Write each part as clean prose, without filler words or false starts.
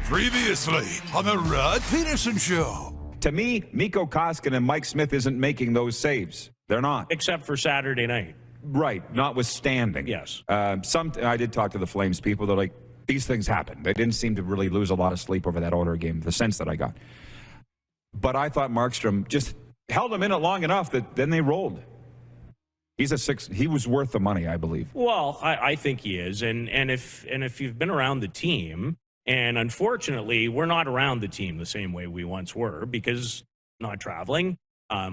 Previously on the Rod Pedersen Show. To me, Mikko Koskinen and Mike Smith isn't making those saves. They're not. Except for Saturday night. Right, notwithstanding. Yes. I did talk to the Flames people. They're like, these things happen. They didn't seem to really lose a lot of sleep over that Oilers game, the sense that I got. But I thought Markstrom just held them in it long enough that then they rolled. He's a six. He was worth the money, I believe. Well, I think he is. And if you've been around the team, and unfortunately, we're not around the team the same way we once were because not traveling.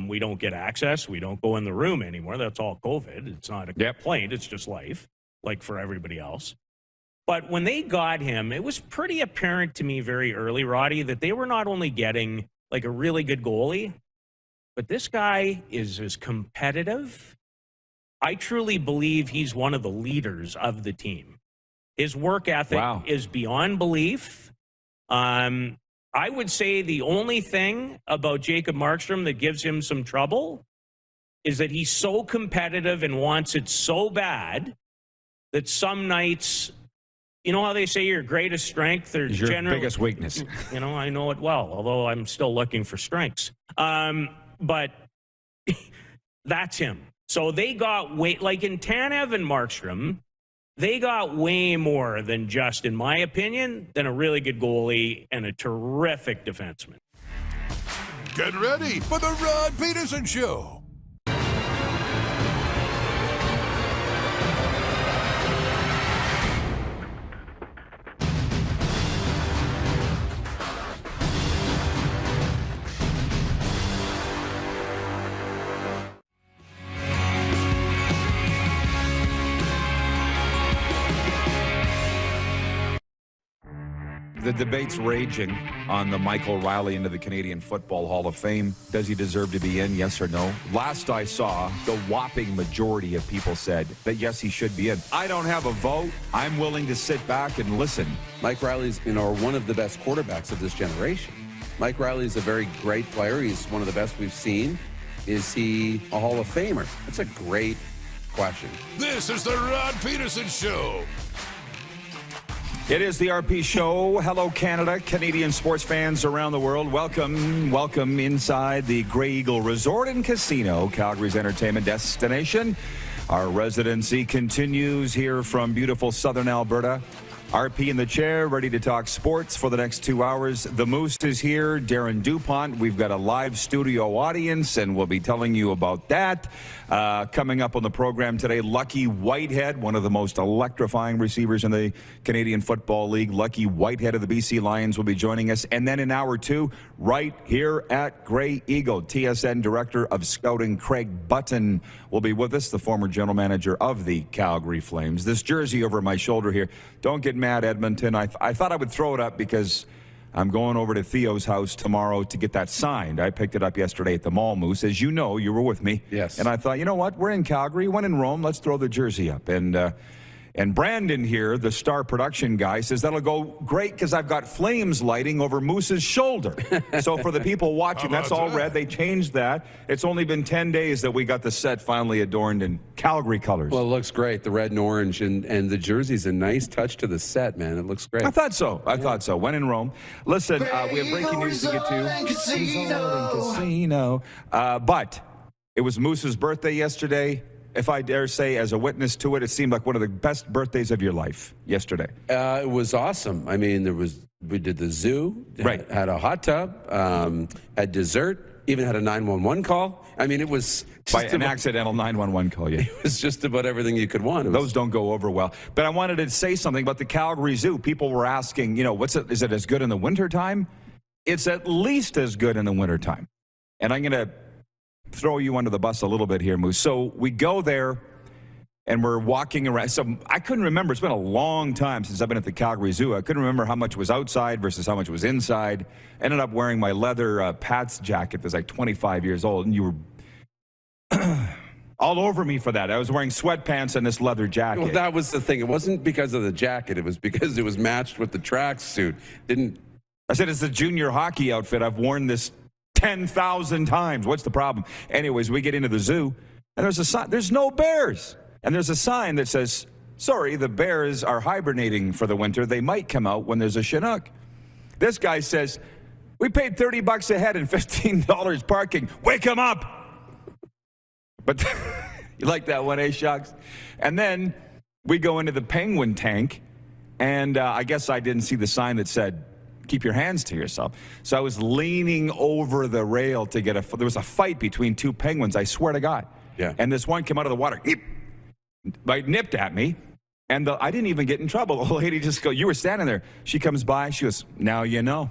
We don't get access. We don't go in the room anymore. That's all COVID. It's not a complaint. It's just life, like for everybody else. But when they got him, it was pretty apparent to me very early, Roddy, that they were not only getting like a really good goalie, but this guy is as competitive. I truly believe he's one of the leaders of the team. His work ethic is beyond belief. I would say the only thing about Jacob Markstrom that gives him some trouble is that he's so competitive and wants it so bad that some nights, you know how they say your greatest strength or your biggest weakness. You know, I know it well, although I'm still looking for strengths. But that's him. So they got like in Tanev and Markstrom, they got way more than just, in my opinion, than a really good goalie and a terrific defenseman. Get ready for the Rod Pedersen Show. The debate's raging on the Michael Riley into the Canadian Football Hall of Fame. Does he deserve to be in, yes or no? Last I saw, the whopping majority of people said that yes, he should be in. I don't have a vote. I'm willing to sit back and listen. Mike Riley's, one of the best quarterbacks of this generation. Mike Riley's a very great player. He's one of the best we've seen. Is he a Hall of Famer? That's a great question. This is the Rod Pedersen Show. It is the RP Show. Hello, Canada, Canadian sports fans around the world. Welcome inside the Grey Eagle Resort and Casino, Calgary's entertainment destination. Our residency continues here from beautiful southern Alberta. RP in the chair, ready to talk sports for the next 2 hours. The Moose is here, Darren DuPont. We've got a live studio audience, and we'll be telling you about that. Coming up on the program today, Lucky Whitehead, one of the most electrifying receivers in the Canadian Football League. Lucky Whitehead of the BC Lions will be joining us. And then in hour two, right here at Grey Eagle, TSN Director of Scouting Craig Button will be with us, the former general manager of the Calgary Flames. This jersey over my shoulder here, don't get mad, Edmonton. I thought I would throw it up because I'm going over to Theo's house tomorrow to get that signed. I picked it up yesterday at the mall, Moose. As you know, you were with me. Yes. And I thought, you know what? We're in Calgary. When in Rome, let's throw the jersey up. And Brandon here, the star production guy, says that'll go great because I've got flames lighting over Moose's shoulder. So for the people watching, that's all red. They changed that. It's only been 10 days that we got the set finally adorned in Calgary colors. Well, it looks great, the red and orange, and the jersey's a nice touch to the set, man. It looks great. I thought so. I thought so. When in Rome. Listen, we have breaking news to get to. Casino. But it was Moose's birthday yesterday. If I dare say, as a witness to it, it seemed like one of the best birthdays of your life yesterday. It was awesome. I mean, we did the zoo, right. Had a hot tub, had dessert, even had a 911 call. I mean, it was just by an accidental 911 call. Yeah, it was just about everything you could want. Those don't go over well. But I wanted to say something about the Calgary Zoo. People were asking, is it as good in the wintertime? It's at least as good in the wintertime. And I'm going to throw you under the bus a little bit here, Moose. So we go there, and we're walking around. So I couldn't remember. It's been a long time since I've been at the Calgary Zoo. I couldn't remember how much was outside versus how much was inside. Ended up wearing my leather Pats jacket that was like 25 years old, and you were all over me for that. I was wearing sweatpants and this leather jacket. Well, that was the thing. It wasn't because of the jacket. It was because it was matched with the tracksuit. I said, it's the junior hockey outfit. I've worn this 10,000 times. What's the problem? Anyways, we get into the zoo, and there's a sign. There's no bears. And there's a sign that says, sorry, the bears are hibernating for the winter. They might come out when there's a Chinook. This guy says, we paid $30 a head and $15 parking. Wake him up. But you like that one, eh, Shucks? And then we go into the Penguin tank, and I guess I didn't see the sign that said, keep your hands to yourself. So I was leaning over the rail to get there was a fight between two penguins, I swear to God. Yeah. And this one came out of the water, nipped at me, and I didn't even get in trouble. The lady just goes, you were standing there. She comes by, she goes, now you know.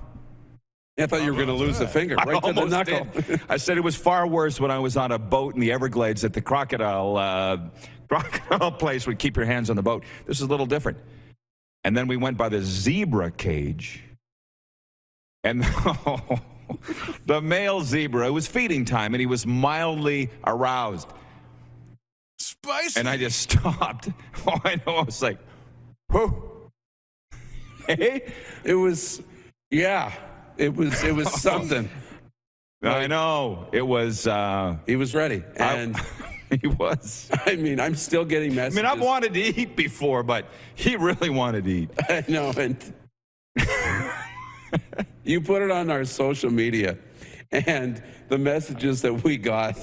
I thought you were going to lose a finger right to the knuckle. I said it was far worse when I was on a boat in the Everglades at the crocodile place where keep your hands on the boat. This is a little different. And then we went by the zebra cage. And the male zebra, it was feeding time, and he was mildly aroused. Spicy. And I just stopped. Oh, I know. I was like, whoa. Hey? It was, yeah. It was something. I know. It was. He was ready. And he was. I mean, I'm still getting messages. I mean, I've wanted to eat before, but he really wanted to eat. I know. And you put it on our social media, and the messages that we got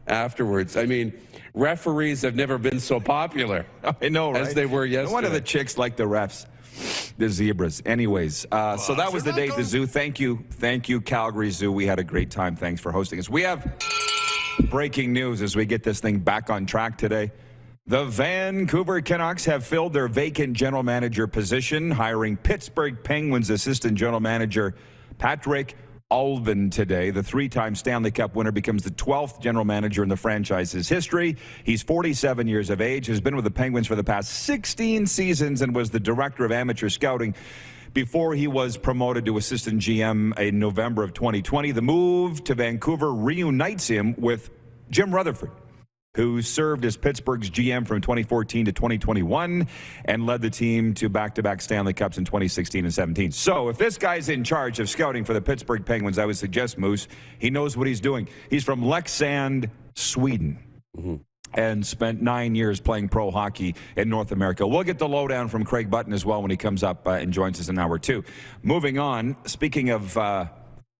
afterwards. I mean, referees have never been so popular. I know, right? As they were yesterday. One of the chicks like the refs. The zebras. Anyways, so that was the day at the zoo. Thank you, Calgary Zoo. We had a great time. Thanks for hosting us. We have breaking news as we get this thing back on track today. The Vancouver Canucks have filled their vacant general manager position, hiring Pittsburgh Penguins assistant general manager Patrick Alvin today. The three-time Stanley Cup winner becomes the 12th general manager in the franchise's history. He's 47 years of age, has been with the Penguins for the past 16 seasons, and was the director of amateur scouting before he was promoted to assistant GM in November of 2020. The move to Vancouver reunites him with Jim Rutherford, who served as Pittsburgh's GM from 2014 to 2021 and led the team to back-to-back Stanley Cups in 2016 and 17. So if this guy's in charge of scouting for the Pittsburgh Penguins, I would suggest, Moose, he knows what he's doing. He's from Leksand, Sweden, and spent 9 years playing pro hockey in North America. We'll get the lowdown from Craig Button as well when he comes up and joins us in hour two. Moving on, speaking of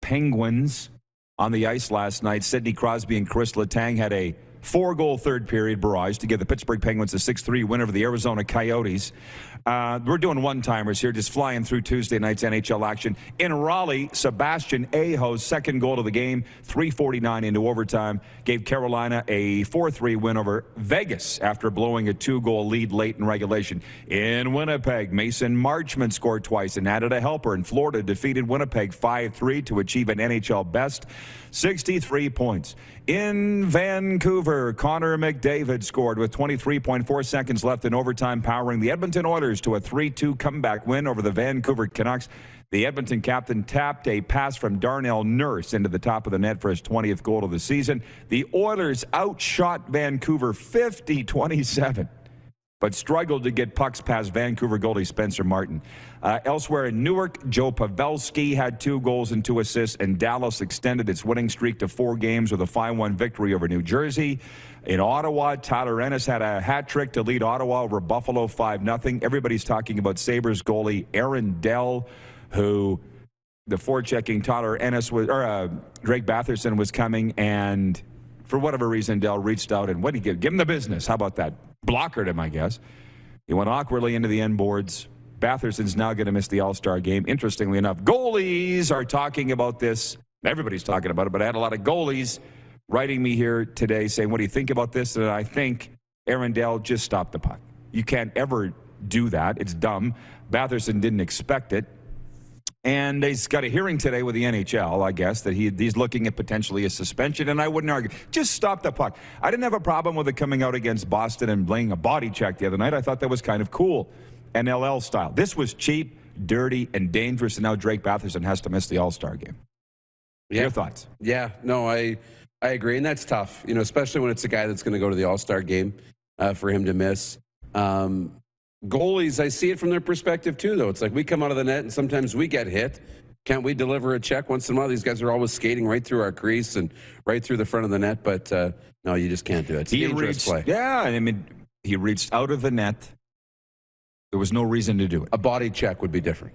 Penguins on the ice last night, Sidney Crosby and Chris Letang had a 4-goal third period barrage to give the Pittsburgh Penguins a 6-3 win over the Arizona Coyotes. We're doing one-timers here, just flying through Tuesday night's NHL action. In Raleigh, Sebastian Aho's second goal of the game, 3:49 into overtime, gave Carolina a 4-3 win over Vegas after blowing a 2-goal lead late in regulation. In Winnipeg, Mason Marchment scored twice and added a helper, and Florida defeated Winnipeg 5-3 to achieve an NHL best 63 points. In Vancouver, Connor McDavid scored with 23.4 seconds left in overtime, powering the Edmonton Oilers to a 3-2 comeback win over the Vancouver Canucks. The Edmonton captain tapped a pass from Darnell Nurse into the top of the net for his 20th goal of the season. The Oilers outshot Vancouver 50-27. but struggled to get pucks past Vancouver goalie Spencer Martin. Elsewhere in Newark, Joe Pavelski had 2 goals and 2 assists, and Dallas extended its winning streak to 4 games with a 5-1 victory over New Jersey. In Ottawa, Tyler Ennis had a hat trick to lead Ottawa over Buffalo 5-0. Everybody's talking about Sabres goalie Aaron Dell, who the forechecking Tyler Ennis was, Drake Batherson was coming, and for whatever reason, Dell reached out and what did he give? Give him the business. How about that? Blockered him, I guess. He went awkwardly into the end boards. Batherson's now going to miss the All-Star game. Interestingly enough, goalies are talking about this. Everybody's talking about it, but I had a lot of goalies writing me here today saying, what do you think about this? And I think Aaron Dell just stopped the puck. You can't ever do that. It's dumb. Batherson didn't expect it. And he's got a hearing today with the NHL, I guess, that he's looking at potentially a suspension, and I wouldn't argue. Just stop the puck. I didn't have a problem with it coming out against Boston and laying a body check the other night. I thought that was kind of cool, NLL style. This was cheap, dirty, and dangerous, and now Drake Batherson has to miss the All-Star game. Yeah. Your thoughts? Yeah, no, I agree, and that's tough, especially when it's a guy that's going to go to the All-Star game for him to miss. Goalies, I see it from their perspective too, though. It's like we come out of the net and sometimes we get hit. Can't we deliver a check once in a while? These guys are always skating right through our crease and right through the front of the net, but no, you just can't do it. It's a dangerous play. Yeah, I mean, he reached out of the net. There was no reason to do it. A body check would be different.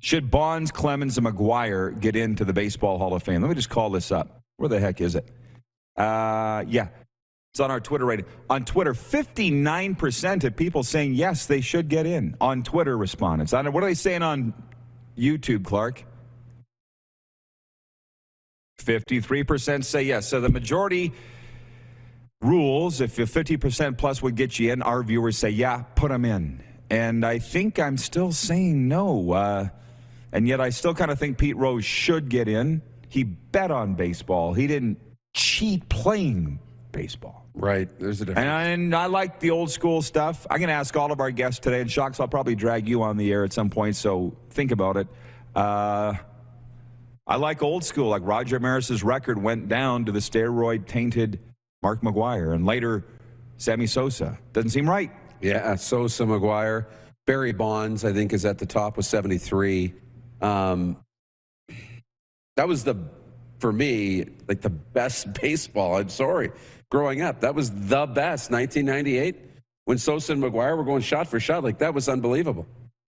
Should Bonds, Clemens, and McGuire get into the Baseball Hall of Fame? Let me just call this up. Where the heck is it? Yeah. It's on our Twitter rating. On Twitter, 59% of people saying yes, they should get in. On Twitter respondents. What are they saying on YouTube, Clark? 53% say yes. So the majority rules, if 50% plus would get you in, our viewers say, yeah, put them in. And I think I'm still saying no. And yet I still kind of think Pete Rose should get in. He bet on baseball. He didn't cheat playing baseball. Right. There's a difference. And I like the old school stuff. I'm going to ask all of our guests today, and Shocks, I'll probably drag you on the air at some point, so think about it. I like old school. Like Roger Maris's record went down to the steroid-tainted Mark McGuire, and later Sammy Sosa. Doesn't seem right. Yeah, Sosa, McGuire. Barry Bonds, I think, is at the top with 73. That was for me, like the best baseball. I'm sorry. Growing up, that was the best. 1998, when Sosa and McGuire were going shot for shot, like that was unbelievable.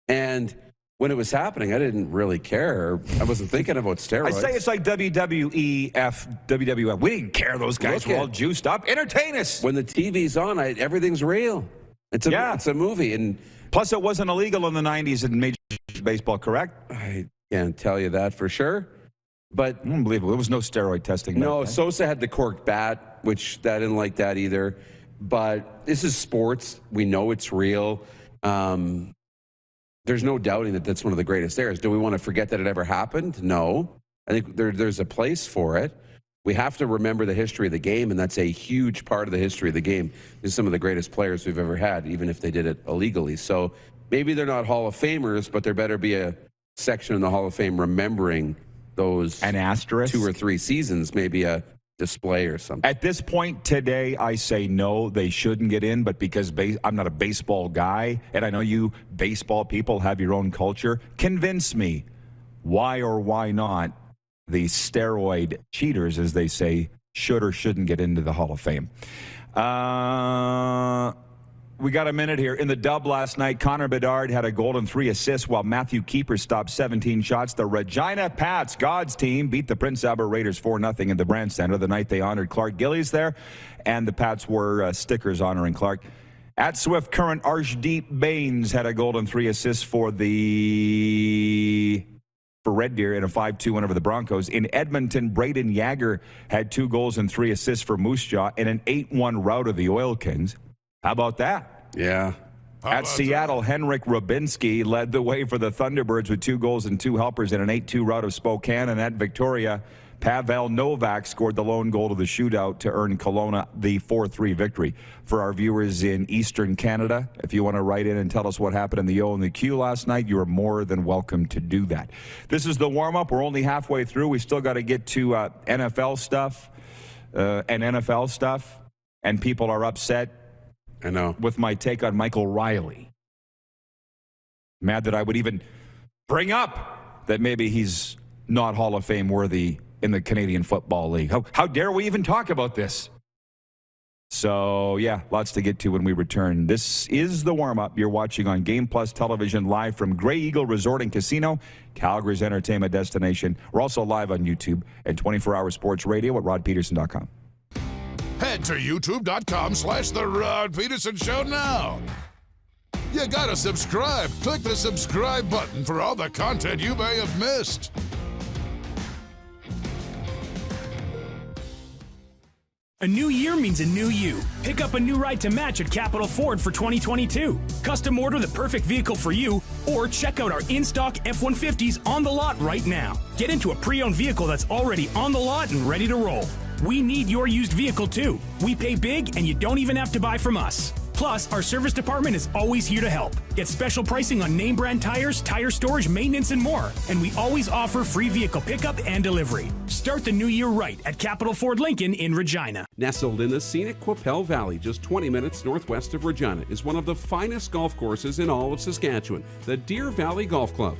And when it was happening, I didn't really care. I wasn't thinking about steroids. I say it's like WWF. We didn't care. Those guys were all juiced up. Entertain us. When the TV's on, everything's real. It's a movie. And plus, it wasn't illegal in the 90s in Major League Baseball, correct? I can't tell you that for sure. But unbelievable. There was no steroid testing. No, Sosa had the cork bat, which I didn't like that either. But this is sports. We know it's real. There's no doubting that that's one of the greatest eras. Do we want to forget that it ever happened? No. I think there's a place for it. We have to remember the history of the game, and that's a huge part of the history of the game. Is some of the greatest players we've ever had, even if they did it illegally. So maybe they're not Hall of Famers, but there better be a section in the Hall of Fame remembering those an asterisk 2 or 3 seasons, maybe a display or something. At this point today, I say no, they shouldn't get in, but because I'm not a baseball guy, and I know you baseball people have your own culture, convince me why or why not the steroid cheaters, as they say, should or shouldn't get into the Hall of Fame. We got a minute here. In the dub last night, Connor Bedard had a goal and 3 assists while Matthew Keeper stopped 17 shots. The Regina Pats, God's team, beat the Prince Albert Raiders 4-0 in the Brandt Center the night they honored Clark Gillies there, and the Pats wore stickers honoring Clark. At Swift Current, Arshdeep Baines had a goal and 3 assists for Red Deer in a 5-2 win over the Broncos. In Edmonton, Braden Yager had 2 goals and 3 assists for Moose Jaw in an 8-1 rout of the Oil Kings. How about that? Yeah. At Seattle, Henrik Rubinski led the way for the Thunderbirds with 2 goals and 2 helpers in an 8-2 rout of Spokane. And at Victoria, Pavel Novak scored the lone goal to the shootout to earn Kelowna the 4-3 victory. For our viewers in Eastern Canada, if you want to write in and tell us what happened in the O and the Q last night, you are more than welcome to do that. This is the warm-up. We're only halfway through. We still got to get to NFL stuff and people are upset. I know. With my take on Michael Riley. Mad that I would even bring up that maybe he's not Hall of Fame worthy in the Canadian Football League. How dare we even talk about this? So, yeah, lots to get to when we return. This is the warm-up you're watching on Game Plus Television live from Grey Eagle Resort and Casino, Calgary's entertainment destination. We're also live on YouTube and 24-hour sports radio at rodpedersen.com. Head to youtube.com/The Rod Pedersen Show now. You gotta subscribe. Click the subscribe button for all the content you may have missed. A new year means a new you. Pick up a new ride to match at Capital Ford for 2022. Custom order the perfect vehicle for you, or check out our in-stock F-150s on the lot right now. Get into a pre-owned vehicle that's already on the lot and ready to roll. We need your used vehicle too. We pay big and you don't even have to buy from us. Plus, our service department is always here to help. Get special pricing on name brand tires, tire storage, maintenance, and more. And we always offer free vehicle pickup and delivery. Start the new year right at Capital Ford Lincoln in Regina. Nestled in the scenic Qu'Appelle Valley, just 20 minutes northwest of Regina, is one of the finest golf courses in all of Saskatchewan, the Deer Valley Golf Club.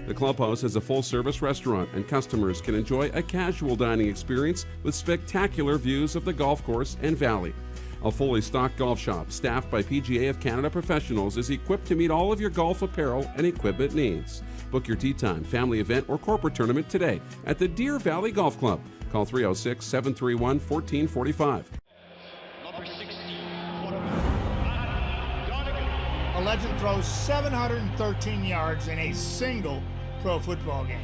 The clubhouse has a full-service restaurant, and customers can enjoy a casual dining experience with spectacular views of the golf course and valley. A fully stocked golf shop staffed by PGA of Canada professionals is equipped to meet all of your golf apparel and equipment needs. Book your tee time, family event, or corporate tournament today at the Deer Valley Golf Club. Call 306-731-1445. Number 16. A legend throws 713 yards in a single pro football game.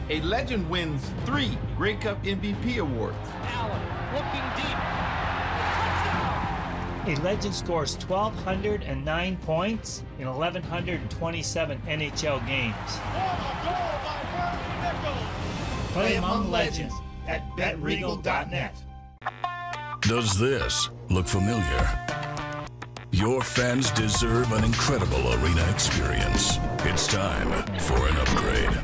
A legend wins 3 Grey Cup MVP awards. Allen looking deep. A legend scores 1,209 points in 1,127 NHL games. Play among legends at betregal.net. Does this look familiar? Your fans deserve an incredible arena experience. It's time for an upgrade.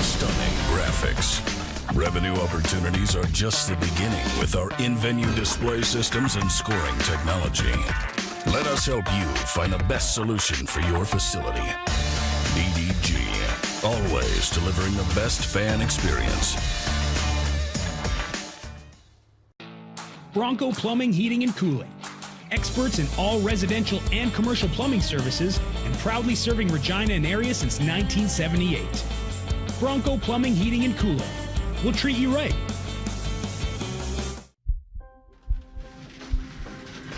Stunning graphics. Revenue opportunities are just the beginning with our in-venue display systems and scoring technology. Let us help you find the best solution for your facility. EDG, always delivering the best fan experience. Bronco Plumbing, Heating, and Cooling. Experts in all residential and commercial plumbing services and proudly serving Regina and area since 1978. Bronco Plumbing, Heating, and Cooling. We'll treat you right.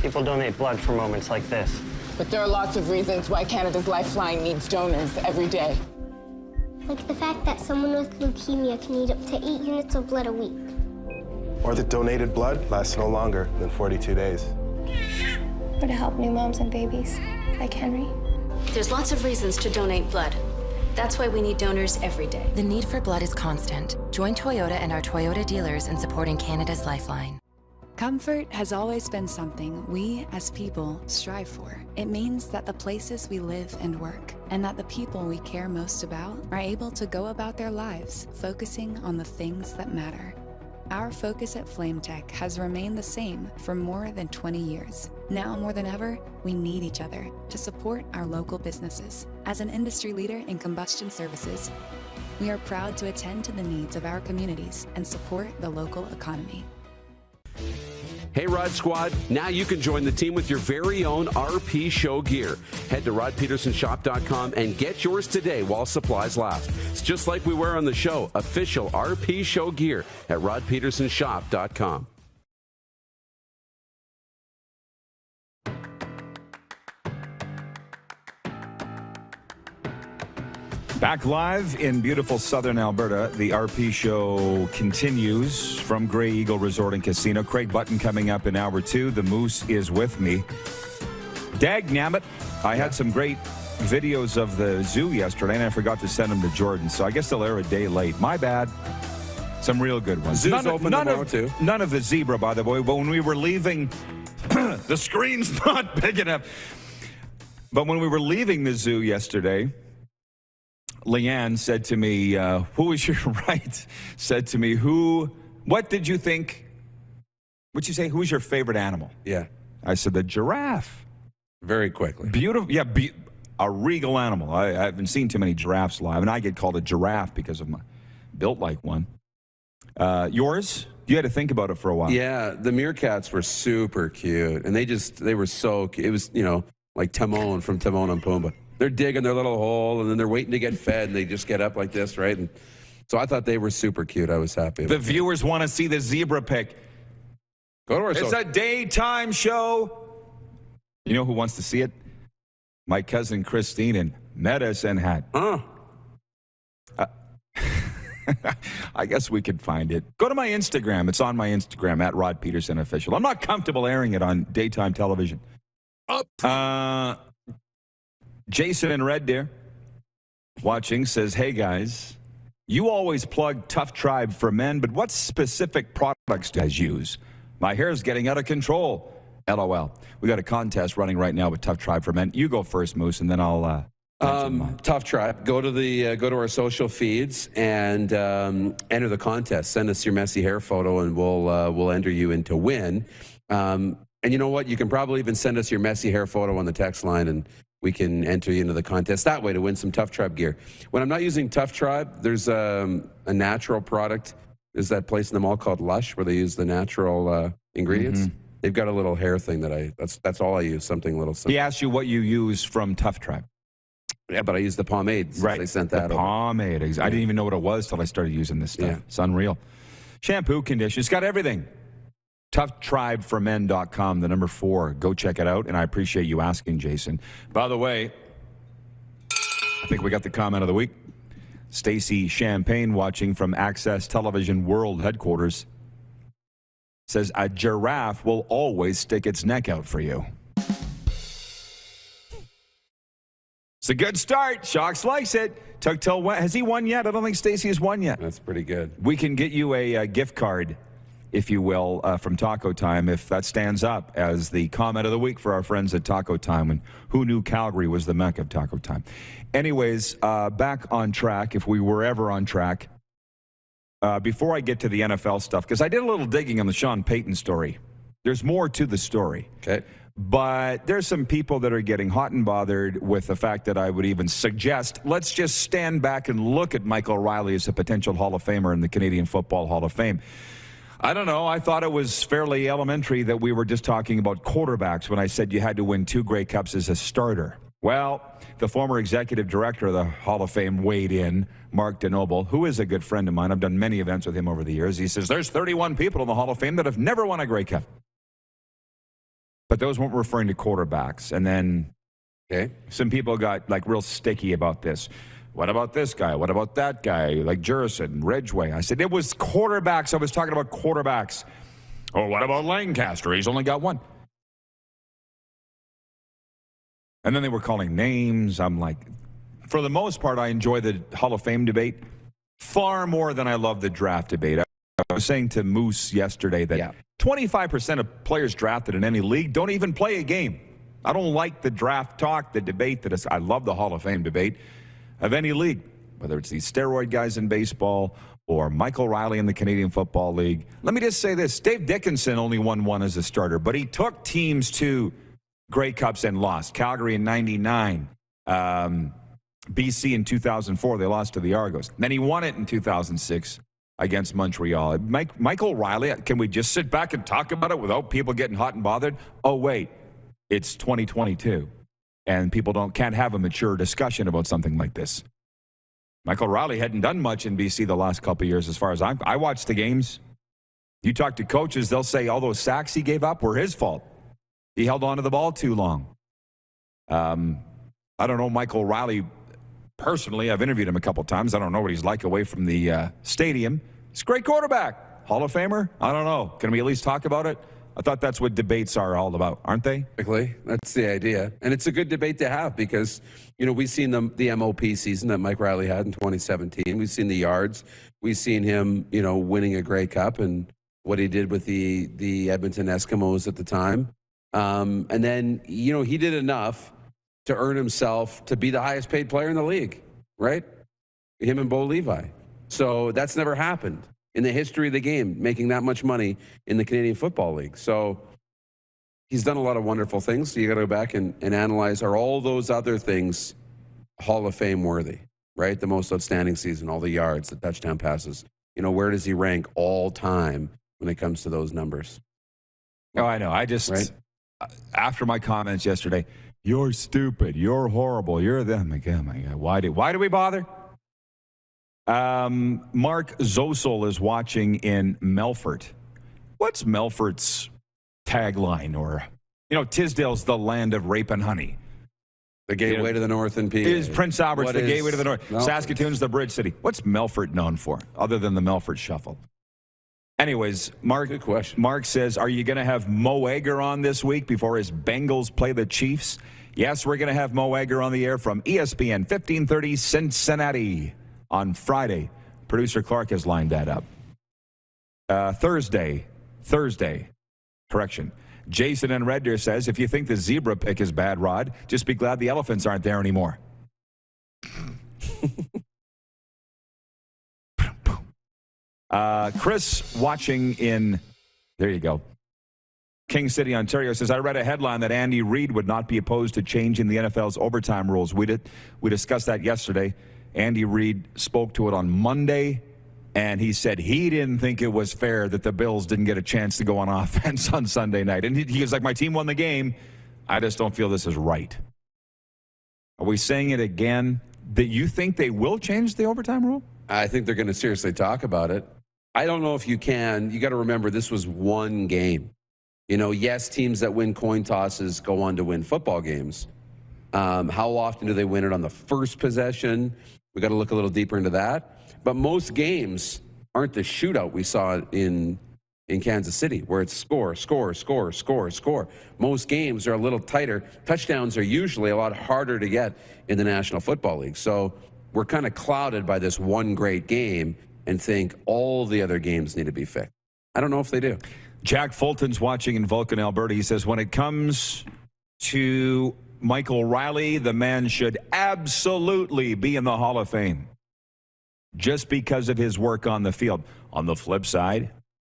People donate blood for moments like this. But there are lots of reasons why Canada's Lifeline needs donors every day. Like the fact that someone with leukemia can need up to 8 units of blood a week. Or that donated blood lasts no longer than 42 days. Or to help new moms and babies, like Henry. There's lots of reasons to donate blood. That's why we need donors every day. The need for blood is constant. Join Toyota and our Toyota dealers in supporting Canada's Lifeline. Comfort has always been something we, as people, strive for. It means that the places we live and work, and that the people we care most about, are able to go about their lives focusing on the things that matter. Our focus at FlameTech has remained the same for more than 20 years. Now more than ever, we need each other to support our local businesses. As an industry leader in combustion services, we are proud to attend to the needs of our communities and support the local economy. Hey, Rod Squad, now you can join the team with your very own RP Show gear. Head to rodpedersenshop.com and get yours today while supplies last. It's just like we wear on the show, official RP Show gear at rodpedersenshop.com. Back live in beautiful southern Alberta, the RP Show continues from Grey Eagle Resort and Casino. Craig Button coming up in hour 2. The Moose is with me. Dag nabbit, I had some great videos of the zoo yesterday, and I forgot to send them to Jordan, so I guess they'll air a day late. My bad. Some real good ones. Zoo's open tomorrow, too. None of the zebra, by the way. But when we were leaving, the screen's not big enough. But when we were leaving the zoo yesterday, Leanne said to me, who was your right? Said to me, what did you think? What'd you say? Who's your favorite animal? Yeah. I said, the giraffe. Very quickly. Beautiful. Yeah, a regal animal. I haven't seen too many giraffes live, and I get called a giraffe because of my built like one. Yours? You had to think about it for a while. Yeah, the meerkats were super cute, and they were so cute. It was, like Timon from Timon and Pumbaa. They're digging their little hole, and then they're waiting to get fed, and they just get up like this, right? And so I thought they were super cute. I was happy. The viewers want to see the zebra pic. Go to our It's a daytime show. You know who wants to see it? My cousin Christine in Medicine Hat. I guess we could find it. Go to my Instagram. It's on my Instagram, at Rod Pedersen Official. I'm not comfortable airing it on daytime television. Jason in Red Deer watching says, hey guys, you always plug Tough Tribe for men, but what specific products do you guys use? My hair's getting out of control. LOL. We got a contest running right now with Tough Tribe for men. You go first, Moose, and then I'll Tough Tribe. Go to our social feeds and enter the contest. Send us your messy hair photo, and we'll enter you in to win. And you know what? You can probably even send us your messy hair photo on the text line, and we can enter you into the contest that way to win some Tough Tribe gear. When I'm not using Tough Tribe, there's a natural product. There's that place in the mall called Lush where they use the natural ingredients. They've got a little hair thing that's all I use, something a little simple. He asked you what you use from Tough Tribe. Yeah, but I use the pomade. Right. They sent that the over. pomade. I didn't even know what it was till I started using this stuff. Yeah. It's unreal. Shampoo, conditions, got everything. ToughTribeForMen.com, the number 4. Go check it out, and I appreciate you asking, Jason. By the way, I think we got the comment of the week. Stacy Champagne, watching from Access Television World Headquarters, says, a giraffe will always stick its neck out for you. It's a good start. Shocks likes it. Took till when? Has he won yet? I don't think Stacy has won yet. That's pretty good. We can get you a gift card, if you will, from Taco Time, if that stands up as the comment of the week for our friends at Taco Time. And who knew Calgary was the mecca of Taco Time? Anyways, back on track, if we were ever on track. Before I get to the NFL stuff, because I did a little digging on the Sean Payton story. There's more to the story. Okay. But there's some people that are getting hot and bothered with the fact that I would even suggest, let's just stand back and look at Michael Riley as a potential Hall of Famer in the Canadian Football Hall of Fame. I don't know. I thought it was fairly elementary that we were just talking about quarterbacks when I said you had to win 2 Grey Cups as a starter. Well, the former executive director of the Hall of Fame weighed in, Mark DeNoble, who is a good friend of mine. I've done many events with him over the years. He says, there's 31 people in the Hall of Fame that have never won a Grey Cup. But those weren't referring to quarterbacks. And then some people got like real sticky about this. What about this guy? What about that guy? Like Jurison, Ridgway. I said, it was quarterbacks. I was talking about quarterbacks. Oh, what about Lancaster? He's only got 1. And then they were calling names. I'm like, for the most part, I enjoy the Hall of Fame debate far more than I love the draft debate. I was saying to Moose yesterday that 25% of players drafted in any league don't even play a game. I don't like the draft talk, the debate. I love the Hall of Fame debate of any league, whether it's these steroid guys in baseball or Michael Riley in the Canadian Football League. Let me just say this. Dave Dickinson only won 1 as a starter, but he took teams to Grey Cups and lost. Calgary in 99. BC in 2004, they lost to the Argos. Then he won it in 2006 against Montreal. Michael Riley, can we just sit back and talk about it without people getting hot and bothered? Oh, wait, it's 2022, and people can't have a mature discussion about something like this. Michael Riley hadn't done much in BC the last couple of years as far as I watched the games. You talk to coaches, they'll say all those sacks he gave up were his fault. He held on to the ball too long. I don't know Michael Riley personally. I've interviewed him a couple times. I don't know what he's like away from the stadium. He's a great quarterback. Hall of Famer? I don't know. Can we at least talk about it? I thought that's what debates are all about, aren't they? That's the idea. And it's a good debate to have because, we've seen the MOP season that Mike Riley had in 2017. We've seen the yards. We've seen him, winning a Grey Cup and what he did with the Edmonton Eskimos at the time. And then, he did enough to earn himself to be the highest paid player in the league, right? Him and Bo Levi. So that's never happened in the history of the game, making that much money in the Canadian Football League. So he's done a lot of wonderful things. So you got to go back and analyze, are all those other things Hall of Fame worthy, right? The most outstanding season, all the yards, the touchdown passes. Where does he rank all time when it comes to those numbers? Oh, I know. After my comments yesterday, you're stupid, you're horrible, you're them. My God. Why do we bother? Mark Zosel is watching in Melfort. What's Melfort's tagline? Or, Tisdale's the land of rape and honey. The gateway to the north in PA. Is Prince Albert's the gateway to the north? Melfort? Saskatoon's the bridge city. What's Melfort known for, other than the Melfort Shuffle? Anyways, good question. Mark says, are you going to have Mo Egger on this week before his Bengals play the Chiefs? Yes, we're going to have Mo Egger on the air from ESPN 1530 Cincinnati on Friday. Producer Clark has lined that up. Thursday. Correction. Jason in Red Deer says, if you think the zebra pick is bad, Rod, just be glad the elephants aren't there anymore. Chris watching in, there you go, King City, Ontario says, I read a headline that Andy Reid would not be opposed to changing the NFL's overtime rules. We discussed that yesterday. Andy Reid spoke to it on Monday. And he said he didn't think it was fair that the Bills didn't get a chance to go on offense on Sunday night. And he was like, my team won the game. I just don't feel this is right. Are we saying it again? That you think they will change the overtime rule? I think they're going to seriously talk about it. I don't know if you can. You got to remember, this was one game. You know, yes, teams that win coin tosses go on to win football games. How often do they win it on the first possession? We got to look a little deeper into that. But most games aren't the shootout we saw in Kansas City, where it's score, score, score, score, score. Most games are a little tighter. Touchdowns are usually a lot harder to get in the National Football League. So we're kind of clouded by this one great game and think all the other games need to be fixed. I don't know if they do. Jack Fulton's watching in Vulcan, Alberta. He says, when it comes to Michael Riley, the man should absolutely be in the Hall of Fame just because of his work on the field. On the flip side,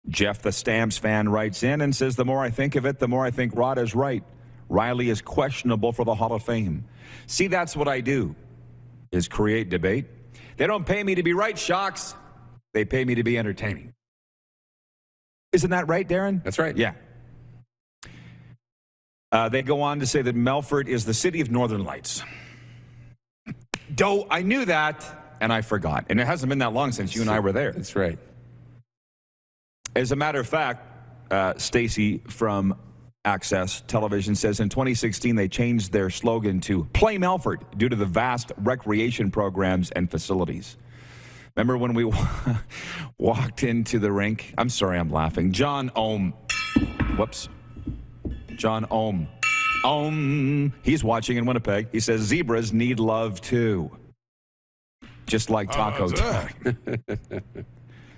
Jeff the Stamps fan writes in and says, the more I think of it, the more I think Rod is right. Riley is questionable for the Hall of Fame. See, that's what I do, is create debate. They don't pay me to be right, Shocks. They pay me to be entertaining. Isn't that right, Darren? That's right. Yeah. They go on to say that Melfort is the city of Northern Lights. I knew that, and I forgot. And it hasn't been that long since you and I were there. That's right. As a matter of fact, Stacy from Access Television says in 2016 they changed their slogan to Play Melfort due to the vast recreation programs and facilities. Remember when we walked into the rink? I'm sorry, I'm laughing. John Ohm. Whoops. John Ohm. He's watching in Winnipeg. He says zebras need love too. Just like taco time.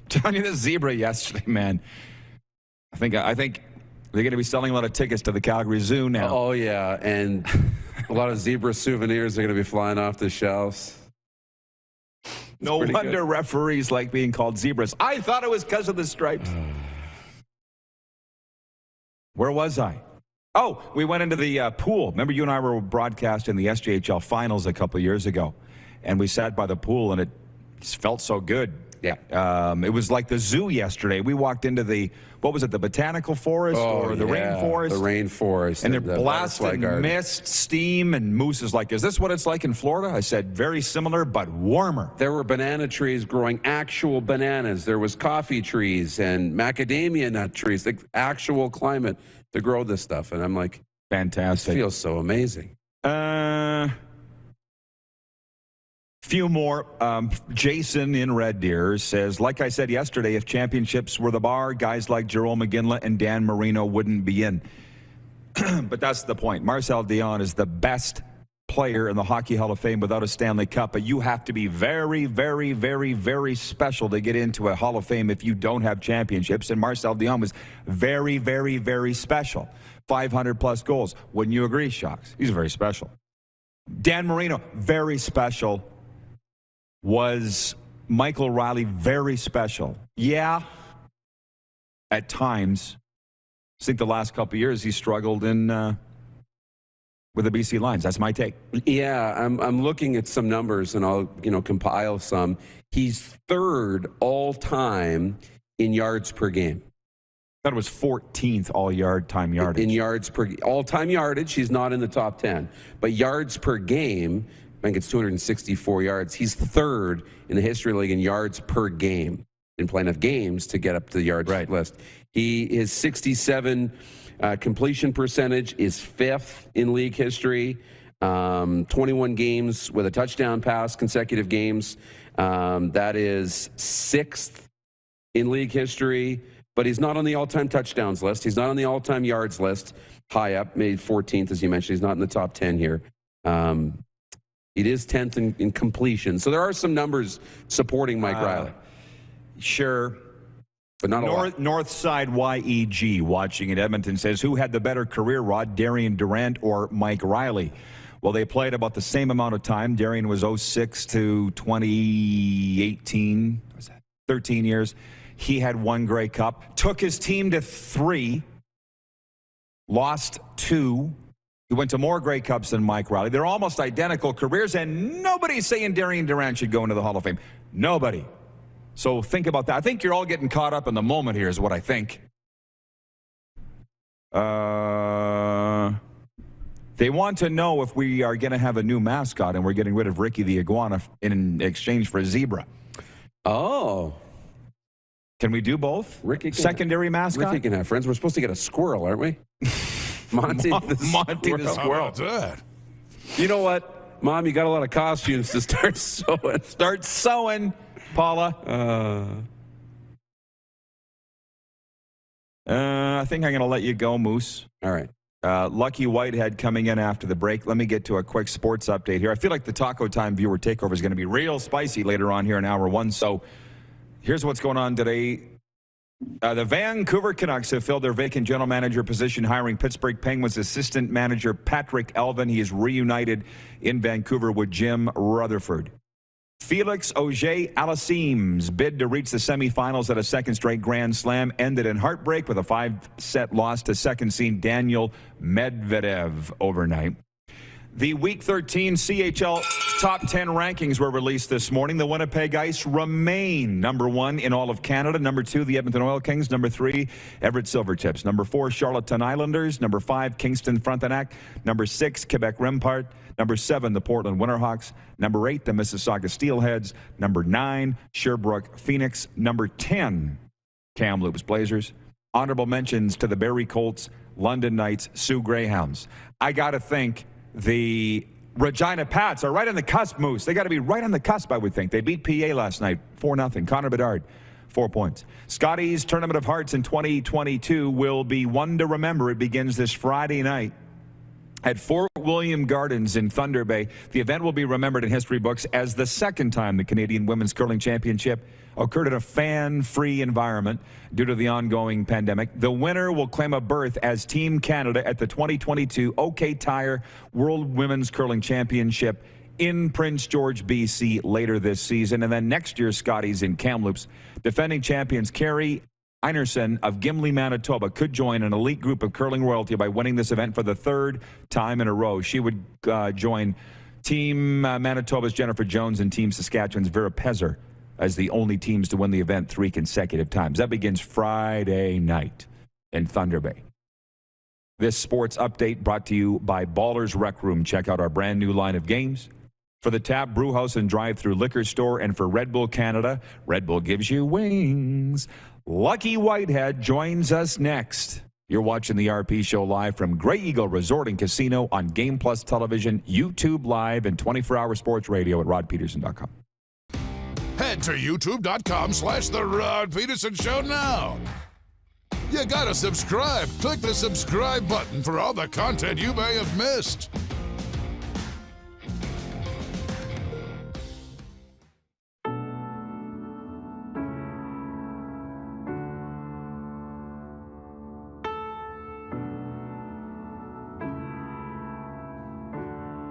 Telling you the zebra yesterday, man. I think they're going to be selling a lot of tickets to the Calgary Zoo now. Oh, yeah. And a lot of zebra souvenirs are going to be flying off the shelves. No wonder referees like being called zebras. I thought it was because of the stripes. Where was I? Oh, we went into the pool. Remember you and I were broadcasting the SJHL finals a couple years ago, and we sat by the pool, and it felt so good. Yeah. It was like the zoo yesterday. We walked into the, what was it, the botanical forest or the rainforest? The rainforest. And they're blasting mist, steam, and Moose is like, is this what it's like in Florida? I said, very similar, but warmer. There were banana trees growing actual bananas. There was coffee trees and macadamia nut trees, like actual climate to grow this stuff. And I'm like, fantastic. It feels so amazing. Few more. Jason in Red Deer says, like I said yesterday, if championships were the bar, guys like Jerome McGinley and Dan Marino wouldn't be in. But that's the point. Marcel Dion is the best player in the Hockey Hall of Fame without a Stanley Cup, but you have to be very, very, very, very special to get into a Hall of Fame if you don't have championships, and Marcel Dion was very, very, very special. 500-plus goals. Wouldn't you agree, Shocks? He's very special. Dan Marino, very special. Was Michael Riley very special? Yeah, at times. I think the last couple of years he struggled in with the BC Lions. That's my take. Yeah, I'm looking at some numbers, and I'll compile some. He's third all time in yards per game. I thought it was 14th all-time yardage. In yards per all-time yardage, he's not in the top 10, but yards per game. I think it's 264 yards. He's third in the history of the league in yards per game. Didn't play enough games to get up to the yards list. His 67 completion percentage is fifth in league history. 21 games with a touchdown pass, consecutive games. That is sixth in league history. But he's not on the all-time touchdowns list. He's not on the all-time yards list. High up, made 14th, as you mentioned. He's not in the top 10 here. It is 10th in completion. So there are some numbers supporting Mike Riley. Sure. But not a lot. Northside YEG watching in Edmonton says, who had the better career, Rod, Darian Durant or Mike Riley? Well, they played about the same amount of time. Darian was 06 to 2018. What was that? 13 years. He had one Grey Cup. Took his team to 3. Lost 2. He went to more Grey Cups than Mike Riley. They're almost identical careers, and nobody's saying Darian Durant should go into the Hall of Fame. Nobody. So think about that. I think you're all getting caught up in the moment here is what I think. They want to know if we are going to have a new mascot and we're getting rid of Ricky the Iguana in exchange for a zebra. Oh. Can we do both? Ricky Secondary mascot? Ricky can have friends. We're supposed to get a squirrel, aren't we? Monty the squirrel. How about that? You know what, Mom? You got a lot of costumes to start sewing. Start sewing, Paula. I think I'm going to let you go, Moose. All right. Lucky Whitehead coming in after the break. Let me get to a quick sports update here. I feel like the Taco Time viewer takeover is going to be real spicy later on here in hour one. So here's what's going on today. The Vancouver Canucks have filled their vacant general manager position, hiring Pittsburgh Penguins assistant manager Patrick Elvin. He is reunited in Vancouver with Jim Rutherford. Felix Auger-Aliassime's bid to reach the semifinals at a second straight Grand Slam ended in heartbreak with a 5-set loss to second seed Daniel Medvedev overnight. The Week 13 CHL Top 10 rankings were released this morning. The Winnipeg Ice remain number 1 in all of Canada. Number 2, the Edmonton Oil Kings. Number 3, Everett Silvertips. Number 4, Charlottetown Islanders. Number 5, Kingston Frontenac. Number 6, Quebec Rempart. Number 7, the Portland Winterhawks. Number 8, the Mississauga Steelheads. Number 9, Sherbrooke Phoenix. Number 10, Kamloops Blazers. Honorable mentions to the Barrie Colts, London Knights, Sioux Greyhounds. I got to think the Regina Pats are right on the cusp, Moose. They got to be right on the cusp, I would think. They beat PA last night, 4-0. Connor Bedard, 4 points. Scotty's Tournament of Hearts in 2022 will be one to remember. It begins this Friday night at Fort William Gardens in Thunder Bay. The event will be remembered in history books as the second time the Canadian Women's Curling Championship occurred in a fan-free environment due to the ongoing pandemic. The winner will claim a berth as Team Canada at the 2022 OK Tire World Women's Curling Championship in Prince George, BC later this season. And then next year, Scotty's in Kamloops. Defending champions Carrie Einerson of Gimli, Manitoba could join an elite group of curling royalty by winning this event for the third time in a row. She would join Team Manitoba's Jennifer Jones and Team Saskatchewan's Vera Pezer as the only teams to win the event 3 consecutive times. That begins Friday night in Thunder Bay. This sports update brought to you by Ballers Rec Room. Check out our brand new line of games. For the Tap Brewhouse and Drive-Thru Liquor Store, and for Red Bull Canada, Red Bull gives you wings. Lucky Whitehead joins us next. You're watching the RP Show live from Grey Eagle Resort and Casino on Game Plus Television, YouTube Live, and 24-hour sports radio at rodpedersen.com. Head to youtube.com/The Rod Pedersen Show now. You gotta subscribe. Click the subscribe button for all the content you may have missed.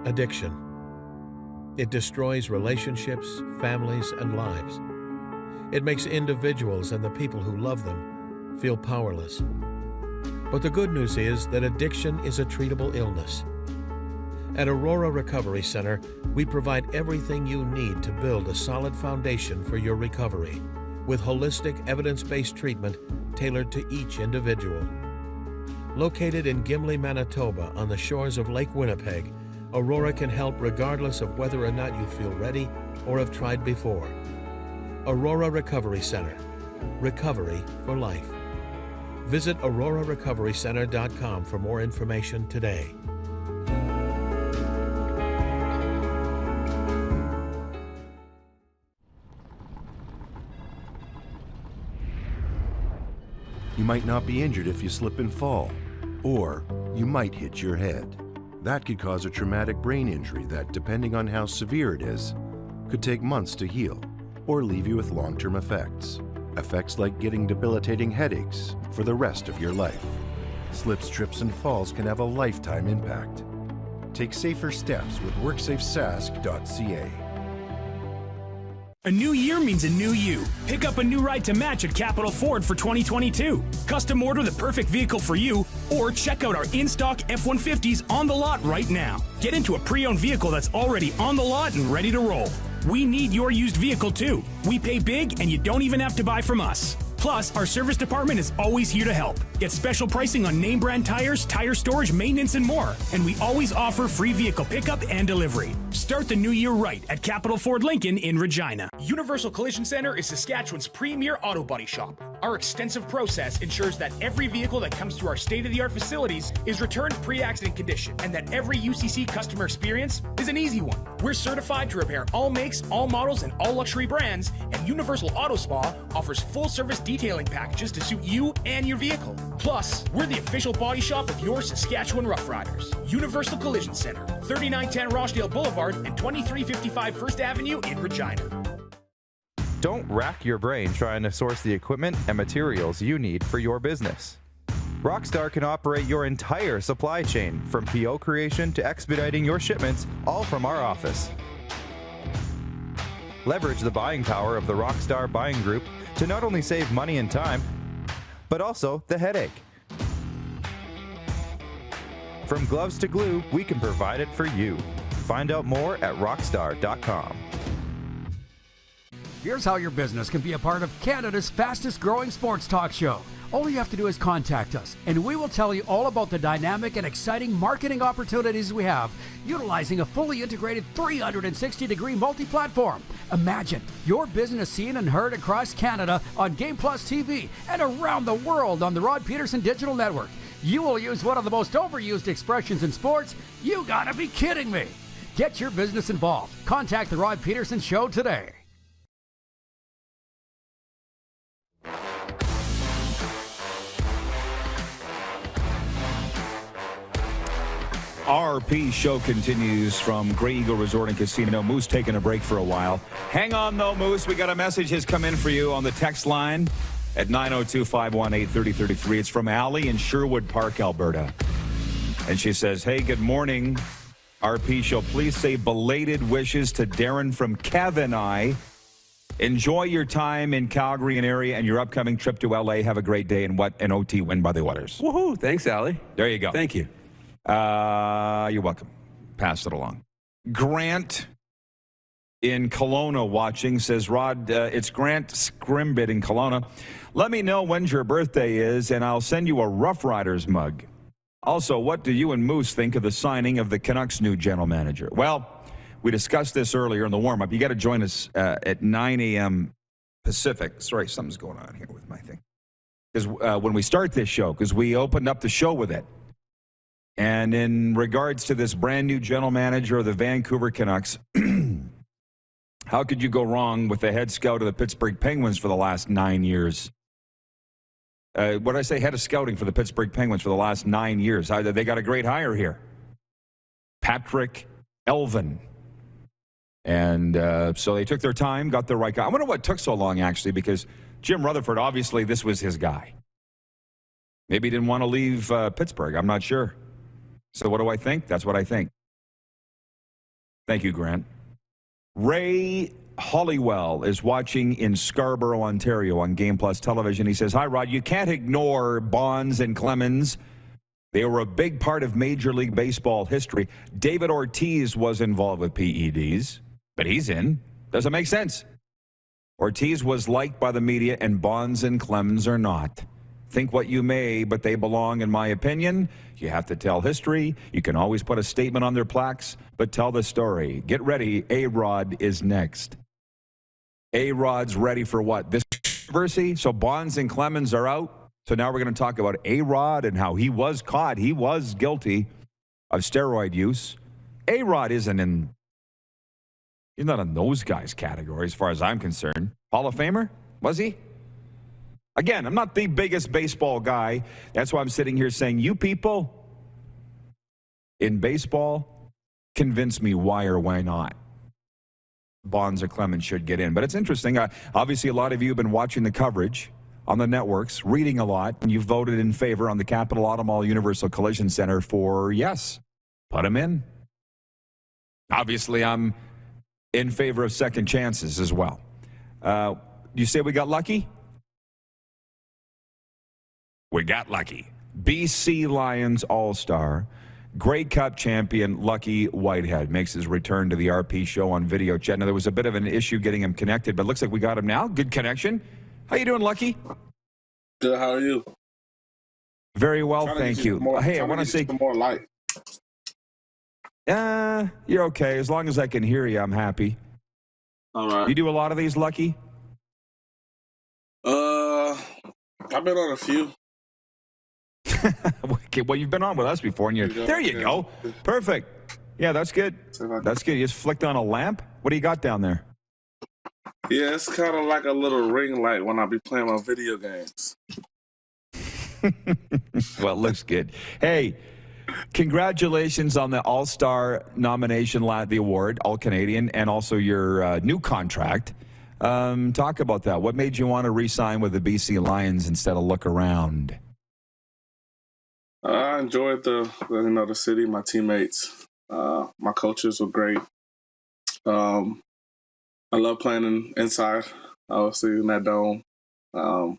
Addiction. It destroys relationships, families, and lives. It makes individuals and the people who love them feel powerless. But the good news is that addiction is a treatable illness. At Aurora Recovery Center, we provide everything you need to build a solid foundation for your recovery, with holistic, evidence-based treatment tailored to each individual. Located in Gimli, Manitoba, on the shores of Lake Winnipeg, Aurora can help regardless of whether or not you feel ready or have tried before. Aurora Recovery Center. Recovery for life. Visit aurorarecoverycenter.com for more information today. You might not be injured if you slip and fall, or you might hit your head. That could cause a traumatic brain injury that, depending on how severe it is, could take months to heal or leave you with long-term effects. Effects like getting debilitating headaches for the rest of your life. Slips, trips, and falls can have a lifetime impact. Take safer steps with WorksafeSask.ca. A new year means a new you. Pick up a new ride to match at Capital Ford for 2022. Custom order the perfect vehicle for you, or check out our in-stock F-150s on the lot right now. Get into a pre-owned vehicle that's already on the lot and ready to roll. We need your used vehicle too. We pay big and you don't even have to buy from us. Plus, our service department is always here to help. Get special pricing on name brand tires, tire storage, maintenance, and more. And we always offer free vehicle pickup and delivery. Start the new year right at Capital Ford Lincoln in Regina. Universal Collision Center is Saskatchewan's premier auto body shop. Our extensive process ensures that every vehicle that comes through our state-of-the-art facilities is returned pre-accident condition, and that every UCC customer experience is an easy one. We're certified to repair all makes, all models, and all luxury brands, and Universal Auto Spa offers full-service detailing packages to suit you and your vehicle. Plus, we're the official body shop of your Saskatchewan Rough Riders. Universal Collision Center, 3910 Rochdale Boulevard and 2355 First Avenue in Regina. Don't rack your brain trying to source the equipment and materials you need for your business. Rockstar can operate your entire supply chain, from PO creation to expediting your shipments, all from our office. Leverage the buying power of the Rockstar buying group to not only save money and time, but also the headache. From gloves to glue, we can provide it for you. Find out more at rockstar.com. Here's how your business can be a part of Canada's fastest growing sports talk show. All you have to do is contact us, and we will tell you all about the dynamic and exciting marketing opportunities we have, utilizing a fully integrated 360-degree multi-platform. Imagine your business seen and heard across Canada on Game Plus TV and around the world on the Rod Pedersen Digital Network. You will use one of the most overused expressions in sports. You gotta be kidding me. Get your business involved. Contact the Rod Pedersen Show today. RP show continues from Grey Eagle Resort and Casino. Moose taking a break for a while. Hang on, though, Moose. We got a message has come in for you on the text line at 902-518-3033. It's from Allie in Sherwood Park, Alberta. And she says, hey, good morning, RP show. Please say belated wishes to Darren from Kev and I. Enjoy your time in Calgary and area and your upcoming trip to LA. Have a great day, and what an OT win by the Oilers. Woohoo. Thanks, Allie. There you go. Thank you. You're welcome. Pass it along. Grant in Kelowna watching says, Rod, it's Grant Scrimbit in Kelowna. Let me know when your birthday is, and I'll send you a Rough Riders mug. Also, what do you and Moose think of the signing of the Canucks' new general manager? Well, we discussed this earlier in the warm-up. You got to join us at 9 a.m. Pacific. Sorry, something's going on here with my thing. Because when we start this show, because we opened up the show with it. And in regards to this brand new general manager of the Vancouver Canucks, how could you go wrong with the head scout of the Pittsburgh Penguins for the last 9 years? What did I say? Head of scouting for the Pittsburgh Penguins for the last 9 years. They got a great hire here. Patrick Elvin. And so they took their time, got the right guy. I wonder what took so long, actually, because Jim Rutherford, obviously, this was his guy. Maybe he didn't want to leave Pittsburgh. I'm not sure. So what do I think? That's what I think. Thank you, Grant. Ray Hollywell is watching in Scarborough, Ontario on Game Plus Television. He says, hi, Rod, you can't ignore Bonds and Clemens. They were a big part of Major League Baseball history. David Ortiz was involved with PEDs, but he's in. Doesn't make sense. Ortiz was liked by the media, and Bonds and Clemens are not. Think what you may, but they belong, in my opinion. You have to tell history. You can always put a statement on their plaques, but tell the story. Get ready. A-Rod is next. A-Rod's ready for what? This controversy? So Bonds and Clemens are out. So now we're going to talk about A-Rod and how he was caught. He was guilty of steroid use. A-Rod isn't in, he's not in those guys' category as far as I'm concerned. Hall of Famer? Was he? Again, I'm not the biggest baseball guy. That's why I'm sitting here saying, you people in baseball, convince me why or why not Bonds or Clemens should get in. But it's interesting. Obviously, a lot of you have been watching the coverage on the networks, reading a lot, and you voted in favor on the Capital Auto Mall Universal Collision Center for yes, put them in. Obviously, I'm in favor of second chances as well. You say we got lucky? We got lucky. BC Lions All-Star Grey Cup champion Lucky Whitehead makes his return to the RP show on video chat. Now, there was a bit of an issue getting him connected, but it looks like we got him now. Good connection. How you doing, Lucky? Good. How are you? Very well, thank you. Hey, I want to say some more light. You're okay. As long as I can hear you, I'm happy. All right. You do a lot of these, Lucky? I've been on a few. Okay, well, you've been on with us before, and there you go. Perfect. Yeah, that's good. That's good. You just flicked on a lamp? What do you got down there? Yeah, it's kind of like a little ring light when I be playing my video games. Well, it looks good. Hey, congratulations on the All-Star nomination, the award, All-Canadian, and also your new contract. Talk about that. What made you want to re-sign with the BC Lions instead of look around? I enjoyed the city, my teammates, my coaches were great. I love playing inside, obviously in that dome. I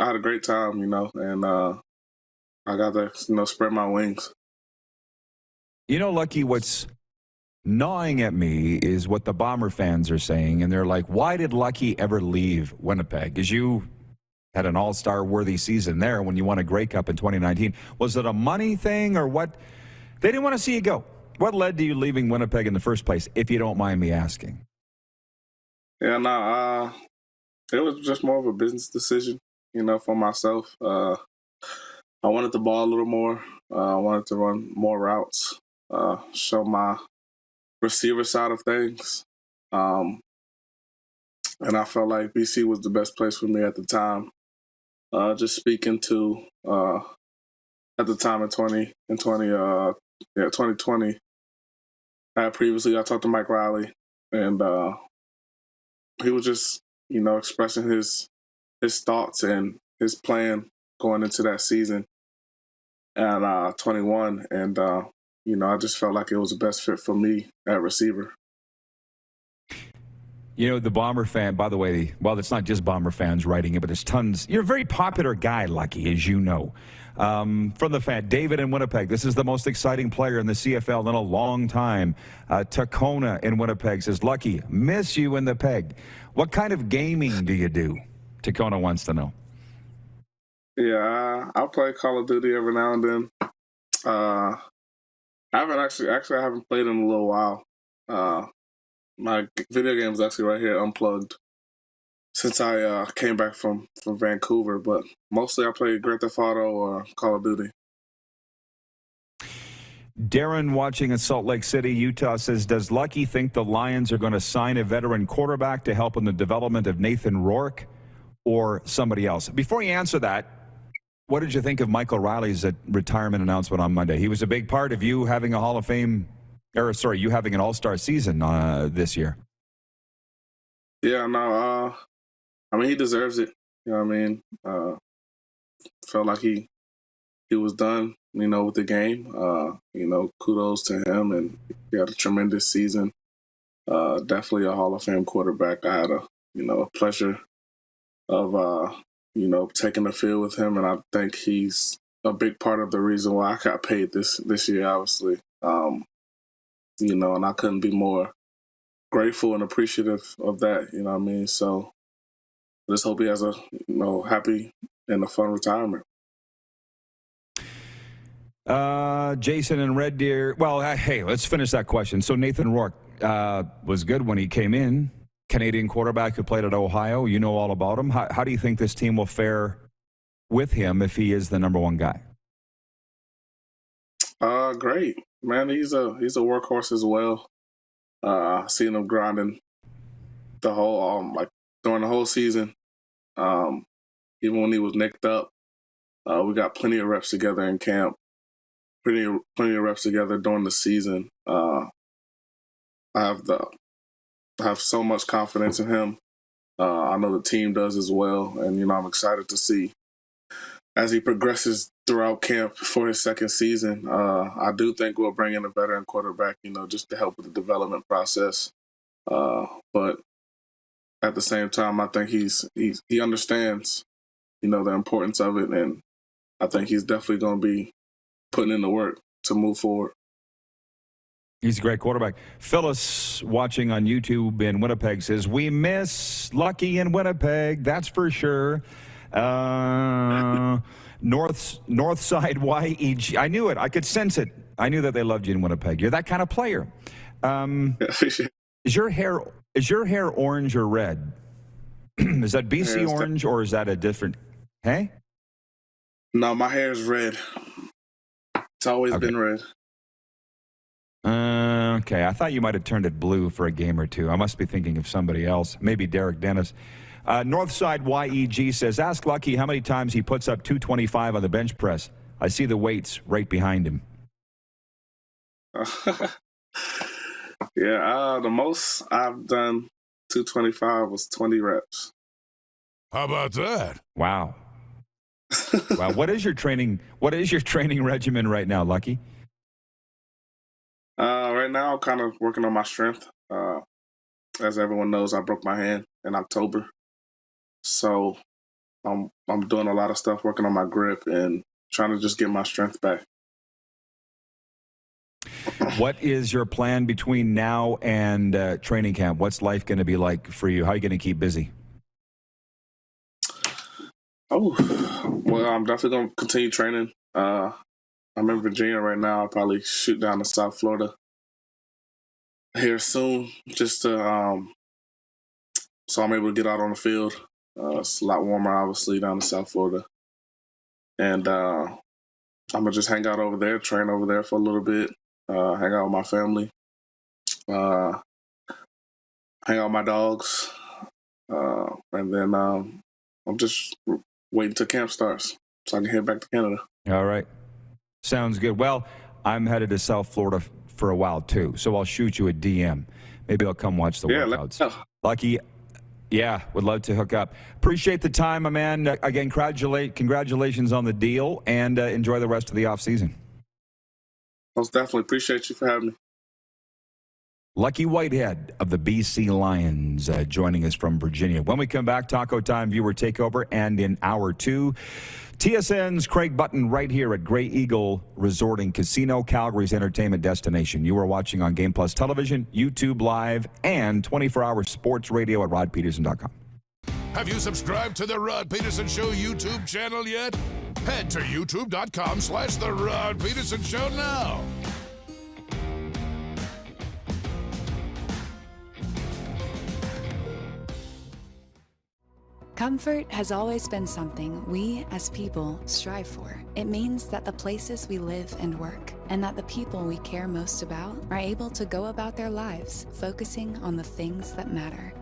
had a great time, and I got to, spread my wings. Lucky, what's gnawing at me is what the Bomber fans are saying, and they're like, why did Lucky ever leave Winnipeg? Because you had an all-star worthy season there when you won a Grey Cup in 2019. Was it a money thing or what? They didn't want to see you go. What led to you leaving Winnipeg in the first place, if you don't mind me asking? Yeah, no, it was just more of a business decision, for myself. I wanted the ball a little more. I wanted to run more routes, show my receiver side of things. And I felt like BC was the best place for me at the time. Just speaking to at the time in 2020, I talked to Mike Riley, and he was just expressing his thoughts and his plan going into that season at 21, and I just felt like it was the best fit for me at receiver. The Bomber fan, by the way, well, it's not just Bomber fans writing it, but there's tons. You're a very popular guy, Lucky, as you know. From the fan, David in Winnipeg, this is the most exciting player in the CFL in a long time. Tacona in Winnipeg says, Lucky, miss you in the peg. What kind of gaming do you do? Tacona wants to know. Yeah, I play Call of Duty every now and then. I haven't I haven't played in a little while. My video game is actually right here, unplugged, since I came back from Vancouver. But mostly I play Grand Theft Auto or Call of Duty. Darren, watching in Salt Lake City, Utah, says, does Lucky think the Lions are going to sign a veteran quarterback to help in the development of Nathan Rourke or somebody else? Before you answer that, what did you think of Michael Riley's retirement announcement on Monday? He was a big part of you having a Hall of Fame, you having an all-star season this year. Yeah, no, he deserves it. Felt like he was done, with the game. Kudos to him, and he had a tremendous season. Definitely a Hall of Fame quarterback. I had a pleasure of, taking the field with him, and I think he's a big part of the reason why I got paid this year, obviously. And I couldn't be more grateful and appreciative of that, So I just hope he has a, happy and a fun retirement. Jason and Red Deer. Well, hey, let's finish that question. So Nathan Rourke was good when he came in. Canadian quarterback who played at Ohio. You know all about him. How do you think this team will fare with him if he is the number one guy? Great, man. He's a workhorse as well. Seen him grinding the whole during the whole season. Even when he was nicked up, we got plenty of reps together in camp. Plenty of reps together during the season. I have so much confidence in him. I know the team does as well, and I'm excited to see as he progresses throughout camp for his second season. I do think we'll bring in a veteran quarterback, just to help with the development process. But at the same time, I think he understands, the importance of it, and I think he's definitely going to be putting in the work to move forward. He's a great quarterback. Phyllis, watching on YouTube in Winnipeg, says, we miss Lucky in Winnipeg, that's for sure. North Side YEG. I knew it. I could sense it. I knew that they loved you in Winnipeg. You're that kind of player. Is your hair orange or red? Is that BC orange or is that a different? Hey? No, my hair is red. It's always been red. Okay, I thought you might have turned it blue for a game or two. I must be thinking of somebody else. Maybe Derek Dennis. Northside YEG says, ask Lucky how many times he puts up 225 on the bench press. I see the weights right behind him. Yeah, the most I've done 225 was 20 reps. How about that? Wow. Wow. What is your training regimen right now, Lucky? Right now, I'm kind of working on my strength. As everyone knows, I broke my hand in October. So I'm doing a lot of stuff, working on my grip and trying to just get my strength back. What is your plan between now and training camp? What's life going to be like for you? How are you going to keep busy? Oh, well, I'm definitely going to continue training. I'm in Virginia right now. I'll probably shoot down to South Florida here soon, just to so I'm able to get out on the field. It's a lot warmer, obviously, down in South Florida. And I'm going to just hang out over there, train over there for a little bit, hang out with my family, hang out with my dogs. And then I'm just waiting till camp starts so I can head back to Canada. All right. Sounds good. Well, I'm headed to South Florida for a while, too, so I'll shoot you a DM. Maybe I'll come watch the workouts. Lucky, yeah, would love to hook up. Appreciate the time, my man. Again, congratulations on the deal, and enjoy the rest of the off-season. Most definitely. Appreciate you for having me. Lucky Whitehead of the BC Lions joining us from Virginia. When we come back, Taco Time viewer takeover, and in hour 2, TSN's Craig Button right here at Grey Eagle Resort and Casino, Calgary's entertainment destination. You are watching on Game Plus Television, YouTube Live, and 24-hour sports radio at rodpedersen.com. Have you subscribed to the Rod Pedersen Show YouTube channel yet? Head to youtube.com/The Rod Pedersen Show now. Comfort has always been something we, as people, strive for. It means that the places we live and work, and that the people we care most about, are able to go about their lives, focusing on the things that matter.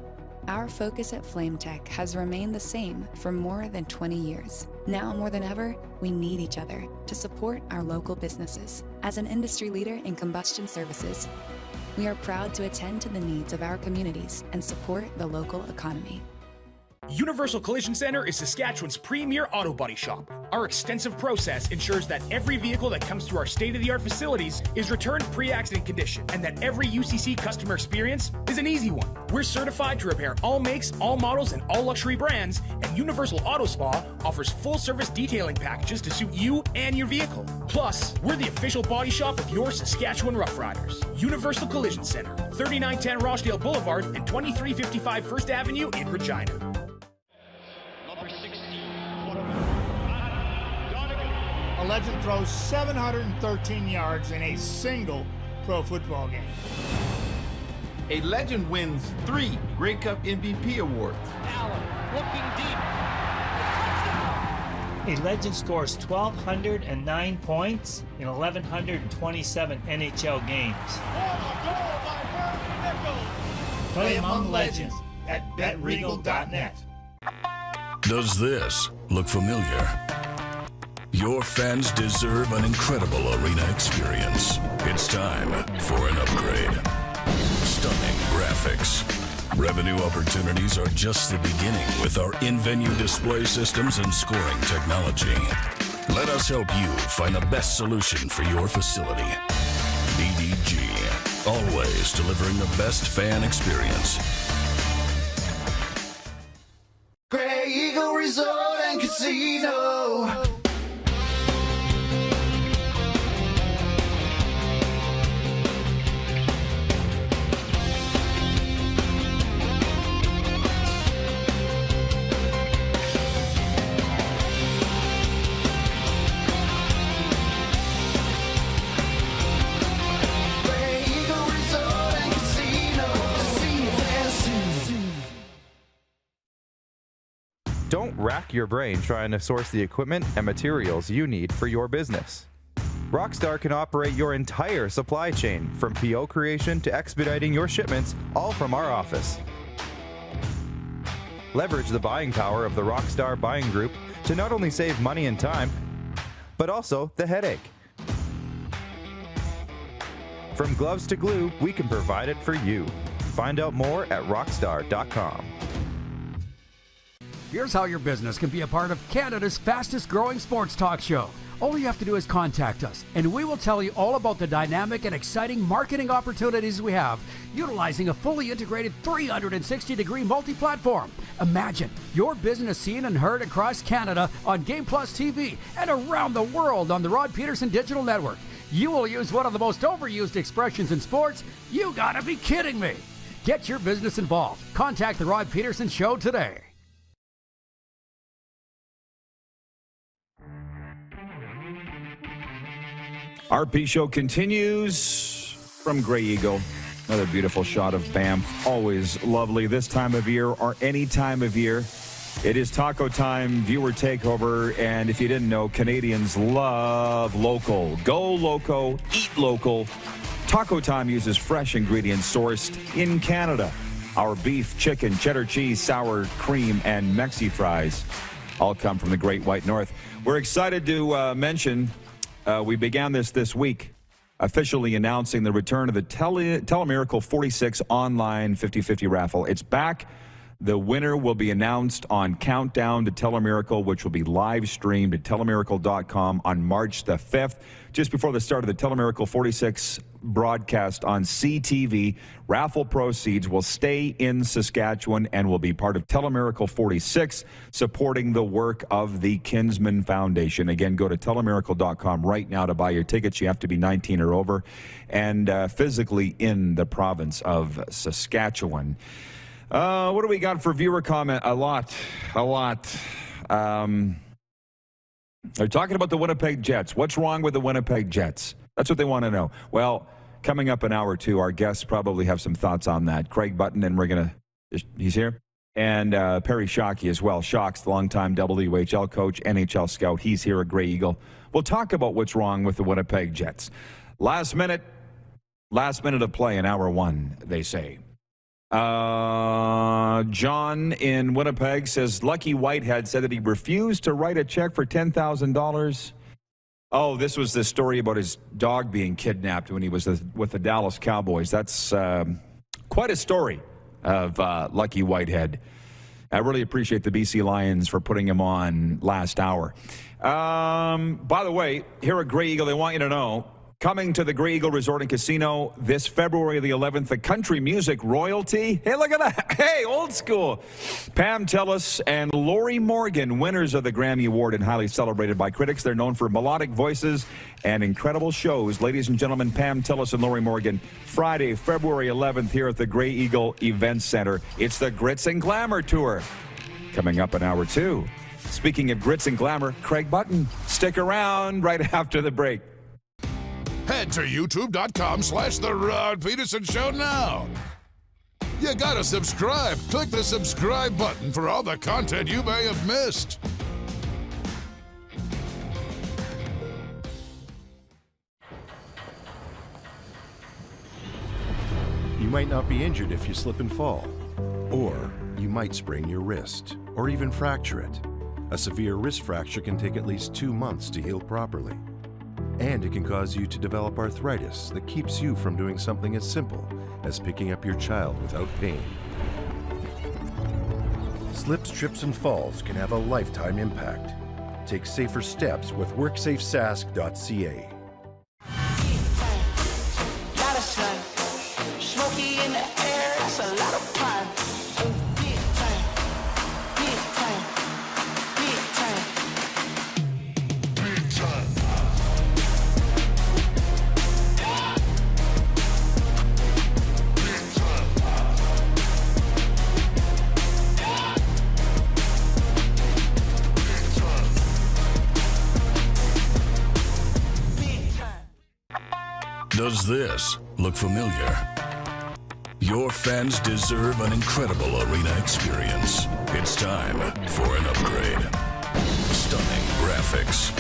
Our focus at FlameTech has remained the same for more than 20 years. Now more than ever, we need each other to support our local businesses. As an industry leader in combustion services, we are proud to attend to the needs of our communities and support the local economy. Universal Collision Center is Saskatchewan's premier auto body shop. Our extensive process ensures that every vehicle that comes through our state-of-the-art facilities is returned pre-accident condition, and that every UCC customer experience is an easy one. We're certified to repair all makes, all models, and all luxury brands, and Universal Auto Spa offers full-service detailing packages to suit you and your vehicle. Plus, we're the official body shop of your Saskatchewan Rough Riders. Universal Collision Center, 3910 Rochdale Boulevard and 2355 First Avenue in Regina. A legend throws 713 yards in a single pro football game. A legend wins 3 Grey Cup MVP awards. Allen looking deep. A legend scores 1,209 points in 1,127 NHL games. Play among legends at betregal.net. Does this look familiar? Your fans deserve an incredible arena experience. It's time for an upgrade. Stunning graphics. Revenue opportunities are just the beginning with our in-venue display systems and scoring technology. Let us help you find the best solution for your facility. DDG, always delivering the best fan experience. Grey Eagle Resort and Casino. Don't rack your brain trying to source the equipment and materials you need for your business. Rockstar can operate your entire supply chain, from PO creation to expediting your shipments, all from our office. Leverage the buying power of the Rockstar Buying Group to not only save money and time, but also the headache. From gloves to glue, we can provide it for you. Find out more at rockstar.com. Here's how your business can be a part of Canada's fastest growing sports talk show. All you have to do is contact us, and we will tell you all about the dynamic and exciting marketing opportunities we have, utilizing a fully integrated 360-degree multi-platform. Imagine your business seen and heard across Canada on Game Plus TV and around the world on the Rod Pedersen Digital Network. You will use one of the most overused expressions in sports. You gotta be kidding me. Get your business involved. Contact the Rod Pedersen Show today. RP Show continues from Grey Eagle. Another beautiful shot of Banff. Always lovely this time of year or any time of year. It is taco time, viewer takeover, and if you didn't know, Canadians love local. Go loco, eat local. Taco time uses fresh ingredients sourced in Canada. Our beef, chicken, cheddar cheese, sour cream, and Mexi fries all come from the Great White North. We're excited to mention we began this week, officially announcing the return of the Telemiracle 46 online 50-50 raffle. It's back. The winner will be announced on Countdown to Telemiracle, which will be live streamed at telemiracle.com on March the 5th, just before the start of the Telemiracle 46 broadcast on CTV. Raffle proceeds will stay in Saskatchewan and will be part of Telemiracle 46, supporting the work of the Kinsman Foundation. Again, go to telemiracle.com right now to buy your tickets. You have to be 19 or over and physically in the province of Saskatchewan. What do we got for viewer comment? A lot. They're talking about the Winnipeg Jets. What's wrong with the Winnipeg Jets? That's what they want to know. Well, coming up in hour two, our guests probably have some thoughts on that. Craig Button, and he's here. And Perry Shockey as well. Shocks, the longtime WHL coach, NHL scout. He's here at Grey Eagle. We'll talk about what's wrong with the Winnipeg Jets. Last minute of play in hour one, they say. John in Winnipeg says Lucky Whitehead said that he refused to write a check for $10,000. Oh, this was the story about his dog being kidnapped when he was with the Dallas Cowboys. That's quite a story of Lucky Whitehead. I really appreciate the BC Lions for putting him on last hour. By the way, here at Grey Eagle, they want you to know, coming to the Grey Eagle Resort and Casino this February the 11th, the country music royalty. Hey, look at that. Hey, old school. Pam Tillis and Lori Morgan, winners of the Grammy Award and highly celebrated by critics. They're known for melodic voices and incredible shows. Ladies and gentlemen, Pam Tillis and Lori Morgan, Friday, February 11th here at the Grey Eagle Events Center. It's the Grits and Glamour Tour. Coming up in hour two. Speaking of grits and glamour, Craig Button. Stick around right after the break. Head to youtube.com/The Rod Pedersen Show now. You gotta subscribe. Click the subscribe button for all the content you may have missed. You might not be injured if you slip and fall. Or you might sprain your wrist, or even fracture it. A severe wrist fracture can take at least 2 months to heal properly. And it can cause you to develop arthritis that keeps you from doing something as simple as picking up your child without pain. Slips, trips, and falls can have a lifetime impact. Take safer steps with WorksafeSask.ca. Smoky in the air, that's a lot of pine. Big time, big time, big time, big time. Does this look familiar? Your fans deserve an incredible arena experience. It's time for an upgrade. Stunning graphics.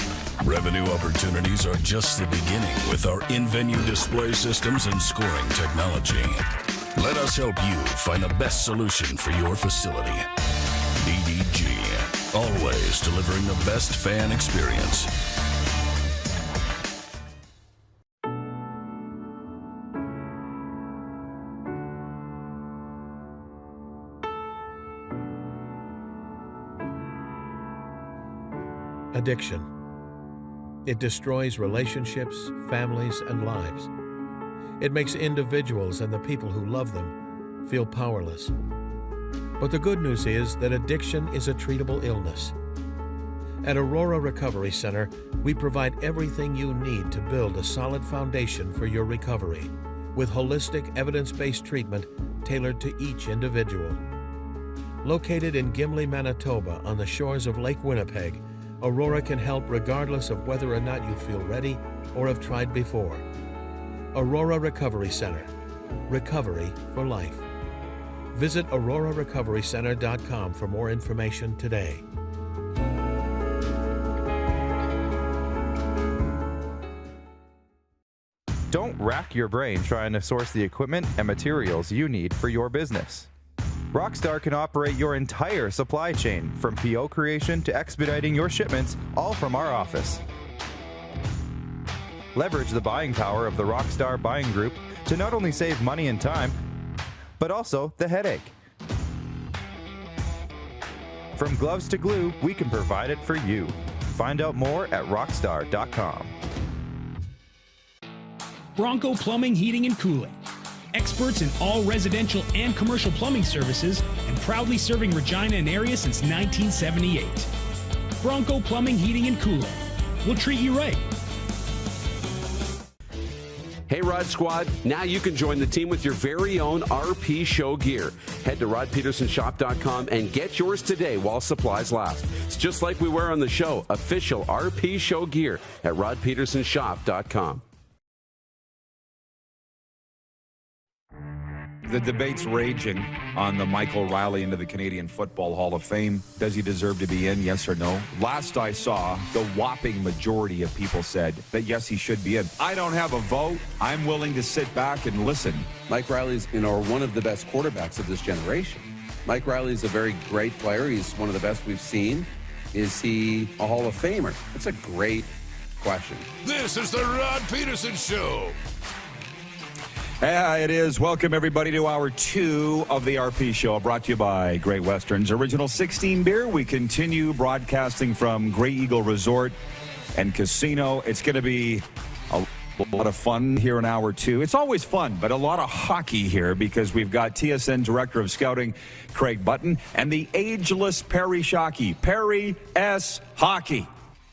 Revenue opportunities are just the beginning with our in-venue display systems and scoring technology. Let us help you find the best solution for your facility. EDG, always delivering the best fan experience. Addiction. It destroys relationships, families, and lives. It makes individuals and the people who love them feel powerless. But the good news is that addiction is a treatable illness. At Aurora Recovery Center, we provide everything you need to build a solid foundation for your recovery, with holistic, evidence-based treatment tailored to each individual. Located in Gimli, Manitoba, on the shores of Lake Winnipeg, Aurora can help regardless of whether or not you feel ready or have tried before. Aurora Recovery Center. Recovery for life. Visit aurorarecoverycenter.com for more information today. Don't rack your brain trying to source the equipment and materials you need for your business. Rockstar can operate your entire supply chain, from PO creation to expediting your shipments, all from our office. Leverage the buying power of the Rockstar buying group to not only save money and time, but also the headache. From gloves to glue, we can provide it for you. Find out more at rockstar.com. Bronco Plumbing, Heating, and Cooling. Experts in all residential and commercial plumbing services, and proudly serving Regina and area since 1978. Bronco Plumbing, Heating, and Cooling. We'll treat you right. Hey, Rod Squad, now you can join the team with your very own RP Show gear. Head to rodpedersenshop.com and get yours today while supplies last. It's just like we wear on the show, official RP Show gear at rodpedersenshop.com. The debate's raging on the Michael Riley into the Canadian Football Hall of Fame. Does he deserve to be in, yes or no? Last I saw, the whopping majority of people said that yes, he should be in. I don't have a vote. I'm willing to sit back and listen. Mike Riley's, one of the best quarterbacks of this generation. Mike Riley's a very great player. He's one of the best we've seen. Is he a Hall of Famer? That's a great question. This is the Rod Pedersen Show. Yeah, it is. Welcome, everybody, to hour 2 of the RP Show, brought to you by Great Western's Original 16 Beer. We continue broadcasting from Grey Eagle Resort and Casino. It's going to be a lot of fun here in hour 2. It's always fun, but a lot of hockey here because we've got TSN Director of Scouting, Craig Button, and the ageless Perry Shockey. Perry S. Hockey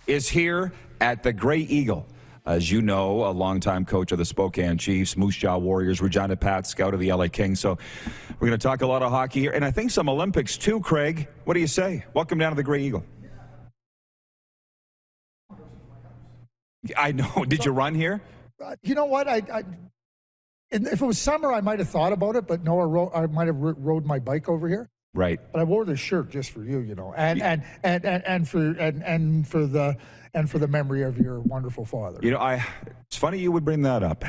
is here at the Grey Eagle. As you know, a longtime coach of the Spokane Chiefs, Moose Jaw Warriors, Regina Pats, scout of the LA Kings. So we're going to talk a lot of hockey here, and I think some Olympics too, Craig. What do you say? Welcome down to the Grey Eagle. I know. Did you run here? You know what? If it was summer, I might have thought about it, but no, I might have rode my bike over here. Right. But I wore this shirt just for you, and for the memory of your wonderful father. It's funny you would bring that up.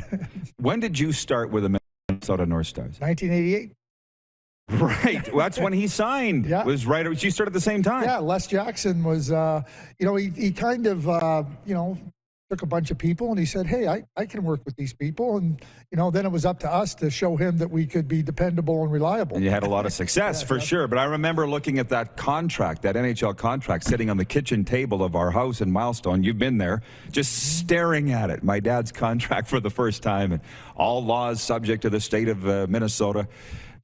When did you start with the Minnesota North Stars? 1988. Right. Well, that's when he signed. Yeah. It was right. You started at the same time. Yeah. Les Jackson was, he kind of, took a bunch of people and he said, hey, I can work with these people. And, then it was up to us to show him that we could be dependable and reliable. And you had a lot of success for sure. But I remember looking at that contract, that NHL contract, sitting on the kitchen table of our house in Milestone. You've been there, just staring at it. My dad's contract for the first time, and all laws subject to the state of Minnesota.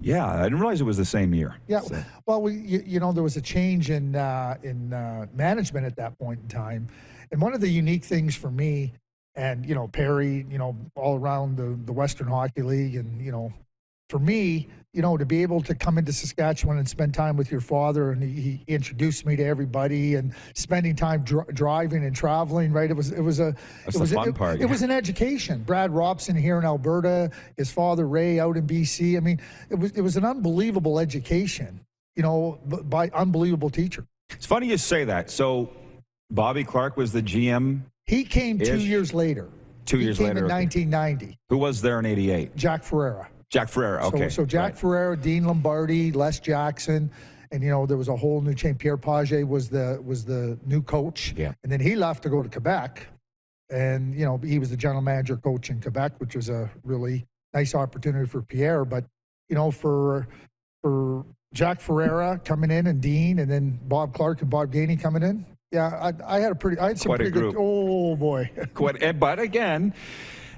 Yeah, I didn't realize it was the same year. Yeah, so. Well, there was a change in management at that point in time. And one of the unique things for me and, Perry, all around the Western Hockey League and, for me, you know, to be able to come into Saskatchewan and spend time with your father, and he introduced me to everybody, and spending time driving and traveling, right? It was the fun part. It was an education. Brad Robson here in Alberta, his father Ray out in BC. I mean, it was an unbelievable education, you know, by unbelievable teacher. It's funny you say that. So Bobby Clarke was the GM. He came 2 years later. 2 years later. He came in 1990. Who was there in 88? Jack Ferreira. Jack Ferreira, okay. So Jack Ferreira, Dean Lombardi, Les Jackson, and you know there was a whole new chain. Pierre Pagé was the new coach, and then he left to go to Quebec, and you know he was the general manager coach in Quebec, which was a really nice opportunity for Pierre. But you know for Jack Ferreira coming in and Dean, and then Bob Clarke and Bob Gainey coming in, I had some Quite pretty a group. good. Oh boy, but again.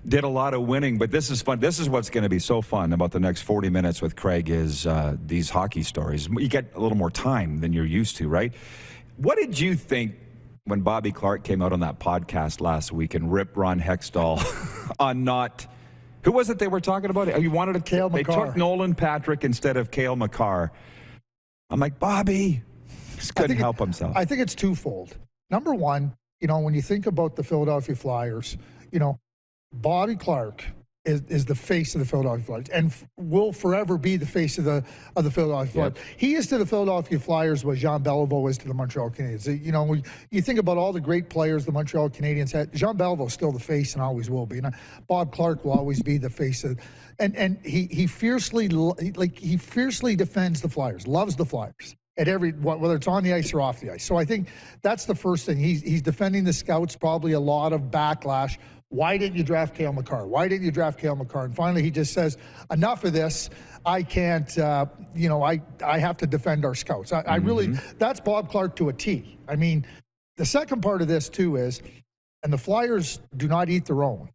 Did a lot of winning, but this is fun. This is what's going to be so fun about the next 40 minutes with Craig is these hockey stories. You get a little more time than you're used to, right? What did you think when Bobby Clarke came out on that podcast last week and ripped Ron Hextall on not... Who was it they were talking about? You wanted Cale They Makar. took Nolan Patrick instead of Cale Makar. I'm like, Bobby just couldn't help himself. I think it's twofold. Number one, you know, when you think about the Philadelphia Flyers, you know, Bobby Clarke is the face of the Philadelphia Flyers and will forever be the face of the Philadelphia Flyers. He is to the Philadelphia Flyers what Jean Beliveau is to the Montreal Canadiens. You know, you think about all the great players the Montreal Canadiens had. Jean Beliveau is still the face and always will be. And Bob Clarke will always be the face of, and he fiercely defends the Flyers, loves the Flyers. At whether it's on the ice or off the ice. So I think that's the first thing. He's defending the scouts, probably a lot of backlash. Why didn't you draft Cale Makar? Why didn't you draft Cale Makar? And finally, he just says, enough of this. I can't, I have to defend our scouts. I really, that's Bob Clarke to a T. I mean, the second part of this, too, is, and the Flyers do not eat their own,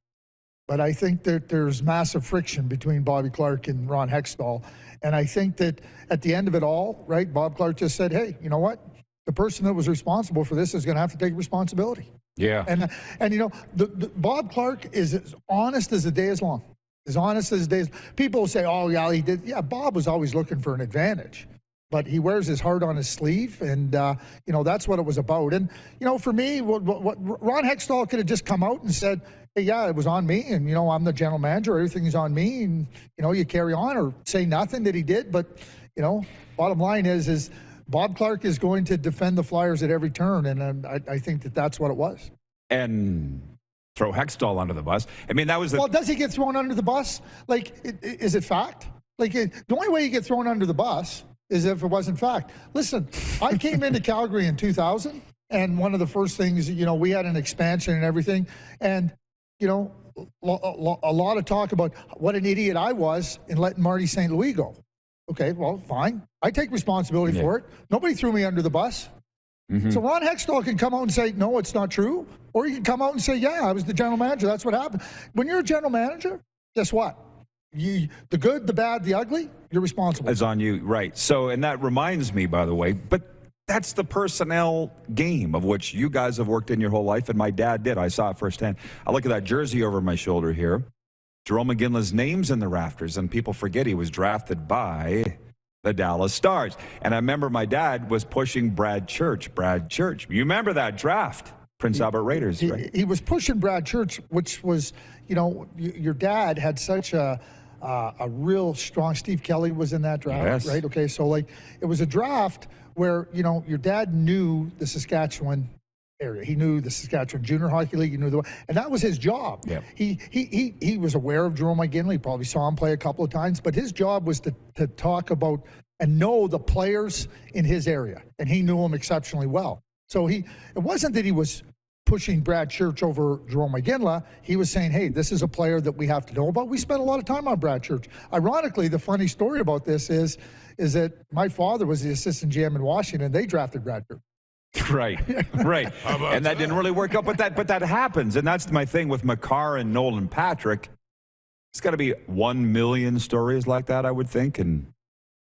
but I think that there's massive friction between Bobby Clarke and Ron Hextall. And I think that at the end of it all, right, Bob Clarke just said, hey, you know what? The person that was responsible for this is going to have to take responsibility. Yeah. And you know, the Bob Clarke is as honest as the day is long. As honest as the day is. People will say, oh, yeah, he did. Yeah, Bob was always looking for an advantage. But he wears his heart on his sleeve, and, you know, that's what it was about. And, you know, for me, what Ron Hextall could have just come out and said, hey, yeah, it was on me, and, you know, I'm the general manager, everything's on me, and, you know, you carry on, or say nothing that he did. But, you know, bottom line is Bob Clarke is going to defend the Flyers at every turn, and I think that that's what it was. And throw Hextall under the bus. I mean, that was Well, does he get thrown under the bus? Like, is it fact? Like, the only way you get thrown under the bus is if it wasn't fact. Listen, I came into Calgary in 2000, and one of the first things, you know, we had an expansion and everything, and, you know, a lot of talk about what an idiot I was in letting Marty St. Louis go. Okay, well, fine. I take responsibility for it. Nobody threw me under the bus. So Ron Hextall can come out and say, no, it's not true. Or he can come out and say, yeah, I was the general manager. That's what happened. When you're a general manager, guess what? The good, the bad, the ugly, you're responsible. It's on you, right. So, and that reminds me, by the way, but that's the personnel game of which you guys have worked in your whole life, and my dad did. I saw it firsthand. I look at that jersey over my shoulder here. Jerome McGinley's name's in the rafters, and people forget he was drafted by the Dallas Stars. And I remember my dad was pushing Brad Church. You remember that draft, Prince Albert Raiders, right? He was pushing Brad Church, which was, you know, your dad had such a real strong, Steve Kelly was in that draft, right? Okay, so like it was a draft where, you know, your dad knew the Saskatchewan area. He knew the Saskatchewan Junior Hockey League. He knew and that was his job. Yeah. He was aware of Jerome McGinley. Probably saw him play a couple of times, but his job was to talk about and know the players in his area, and he knew them exceptionally well. So it wasn't that he was pushing Brad Church over Jerome McGinley. He was saying, hey, this is a player that we have to know about. We spent a lot of time on Brad Church. Ironically, the funny story about this is that my father was the assistant GM in Washington. They drafted Brad Church. Right. And that didn't really work out, but that happens. And that's my thing with Makar and Nolan Patrick. It's got to be 1 million stories like that, I would think, in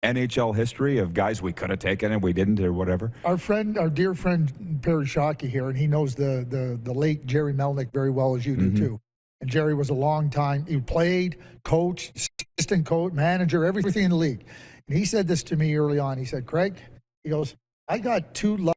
NHL history of guys we could have taken and we didn't, or whatever. Our dear friend Perry Shockey here, and he knows the late Jerry Melnick very well, as you do too. And Jerry was a long time. He played, coached, assistant coach, manager, everything in the league. And he said this to me early on. He said, Craig, he goes, I got two love.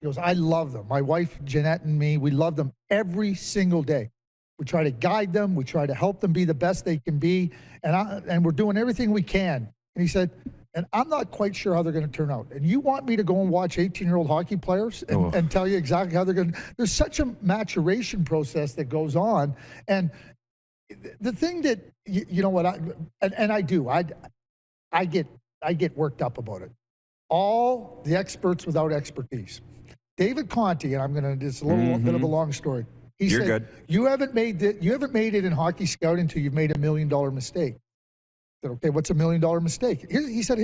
He goes, I love them. My wife, Jeanette, and me, we love them every single day. We try to guide them. We try to help them be the best they can be. And we're doing everything we can. And he said, and I'm not quite sure how they're going to turn out. And you want me to go and watch 18-year-old hockey players and tell you exactly how they're going to... There's such a maturation process that goes on. And the thing that, you know what, I get worked up about it. All the experts without expertise. David Conti, and I'm going to, it's a little bit of a long story. He You're said, good. You haven't made it in hockey scouting until you've made $1 million mistake. I said, okay, what's $1 million mistake? He said,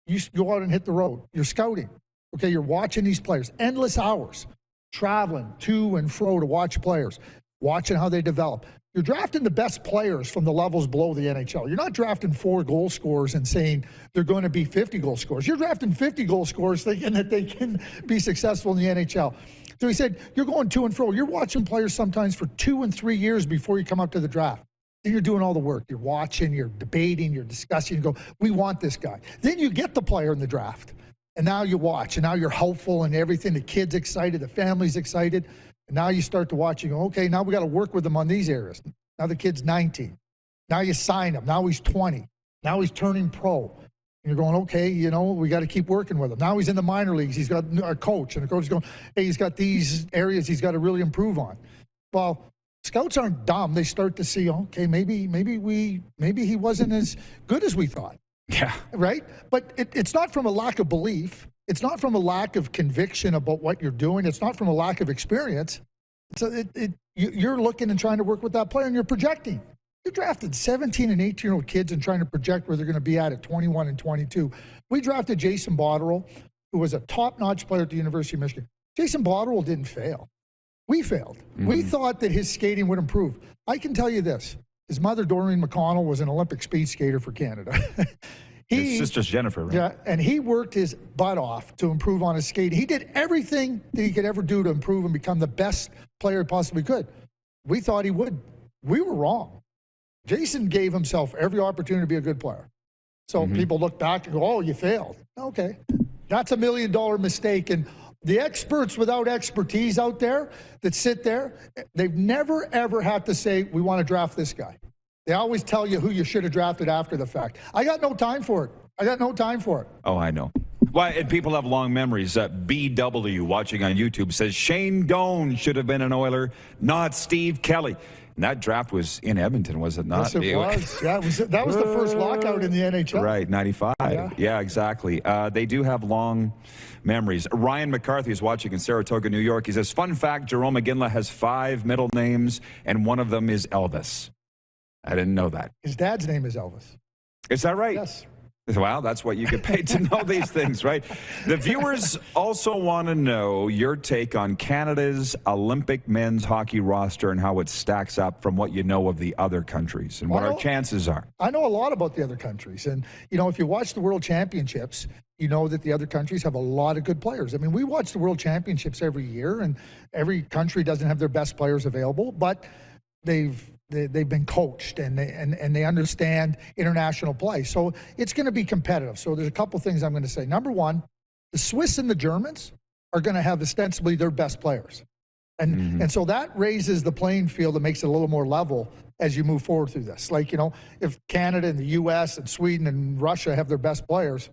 you go out and hit the road. You're scouting. Okay, you're watching these players. Endless hours. Traveling to and fro to watch players. Watching how they develop. You're drafting the best players from the levels below the NHL. You're not drafting 4 goal scorers and saying they're going to be 50 goal scorers. You're drafting 50 goal scorers thinking that they can be successful in the NHL. So he said, you're going to and fro. You're watching players sometimes for 2 and 3 years before you come up to the draft. Then you're doing all the work. You're watching, you're debating, you're discussing. You go, we want this guy. Then you get the player in the draft. And now you watch. And now you're hopeful and everything. The kid's excited. The family's excited. And now you start to watch. You go, okay, now we got to work with them on these areas. Now the kid's 19. Now you sign him. Now he's 20. Now he's turning pro. And you're going, okay, you know, we got to keep working with him. Now he's in the minor leagues. He's got a coach. And the coach is going, hey, he's got these areas he's got to really improve on. Well, scouts aren't dumb. They start to see, okay, maybe he wasn't as good as we thought. Yeah. Right? But it's not from a lack of belief. It's not from a lack of conviction about what you're doing. It's not from a lack of experience. So you're looking and trying to work with that player, and you're projecting. You're drafted 17 and 18-year-old kids and trying to project where they're going to be at 21 and 22. We drafted Jason Botterill, who was a top-notch player at the University of Michigan. Jason Botterill didn't fail. We failed. We thought that his skating would improve. I can tell you this. His mother, Doreen McConnell, was an Olympic speed skater for Canada. His sister's Jennifer, right? Yeah, and he worked his butt off to improve on his skating. He did everything that he could ever do to improve and become the best player he possibly could. We thought he would. We were wrong. Jason gave himself every opportunity to be a good player. So people look back and go, oh, you failed. Okay. That's $1 million mistake. And the experts without expertise out there that sit there, they've never, ever had to say, we want to draft this guy. They always tell you who you should have drafted after the fact. I got no time for it. Oh, I know. Well, and people have long memories. BW watching on YouTube says Shane Doan should have been an Oiler, not Steve Kelly. And that draft was in Edmonton, was it not? Yes, it was. Yeah, that was the first lockout in the NHL. Right, 95. Yeah, exactly. They do have long memories. Ryan McCarthy is watching in Saratoga, New York. He says, fun fact, Jarome Iginla has 5 middle names, and one of them is Elvis. I didn't know that. His dad's name is Elvis. Is that right? Yes. Well, that's what you get paid to know these things, right? The viewers also want to know your take on Canada's Olympic men's hockey roster and how it stacks up from what you know of the other countries and what our chances are. I know a lot about the other countries. And, you know, if you watch the World Championships, you know that the other countries have a lot of good players. I mean, we watch the World Championships every year, and every country doesn't have their best players available, but they've been coached and they understand international play. So it's going to be competitive. So there's a couple things I'm going to say. Number one, the Swiss and the Germans are going to have ostensibly their best players. And so that raises the playing field and makes it a little more level as you move forward through this. Like, you know, if Canada and the U.S. and Sweden and Russia have their best players,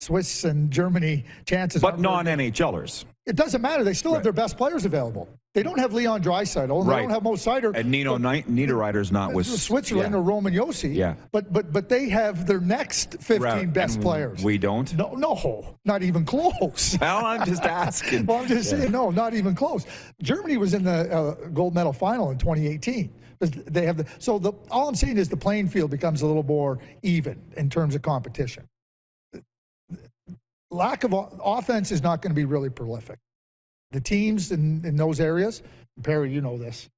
Swiss and Germany chances but non-NHLers. It doesn't matter. They still have their best players available. They don't have Leon Draisaitl, and they don't have Mo Seider. And Niederreiter's not with Switzerland or Roman Josi. Yeah. But they have their next 15 best players. We don't? No, not even close. Well, I'm just asking. Well, I'm just saying, no, not even close. Germany was in the gold medal final in 2018. They have all I'm saying is the playing field becomes a little more even in terms of competition. Lack of offense is not going to be really prolific. The teams in those areas, Perry, you know this,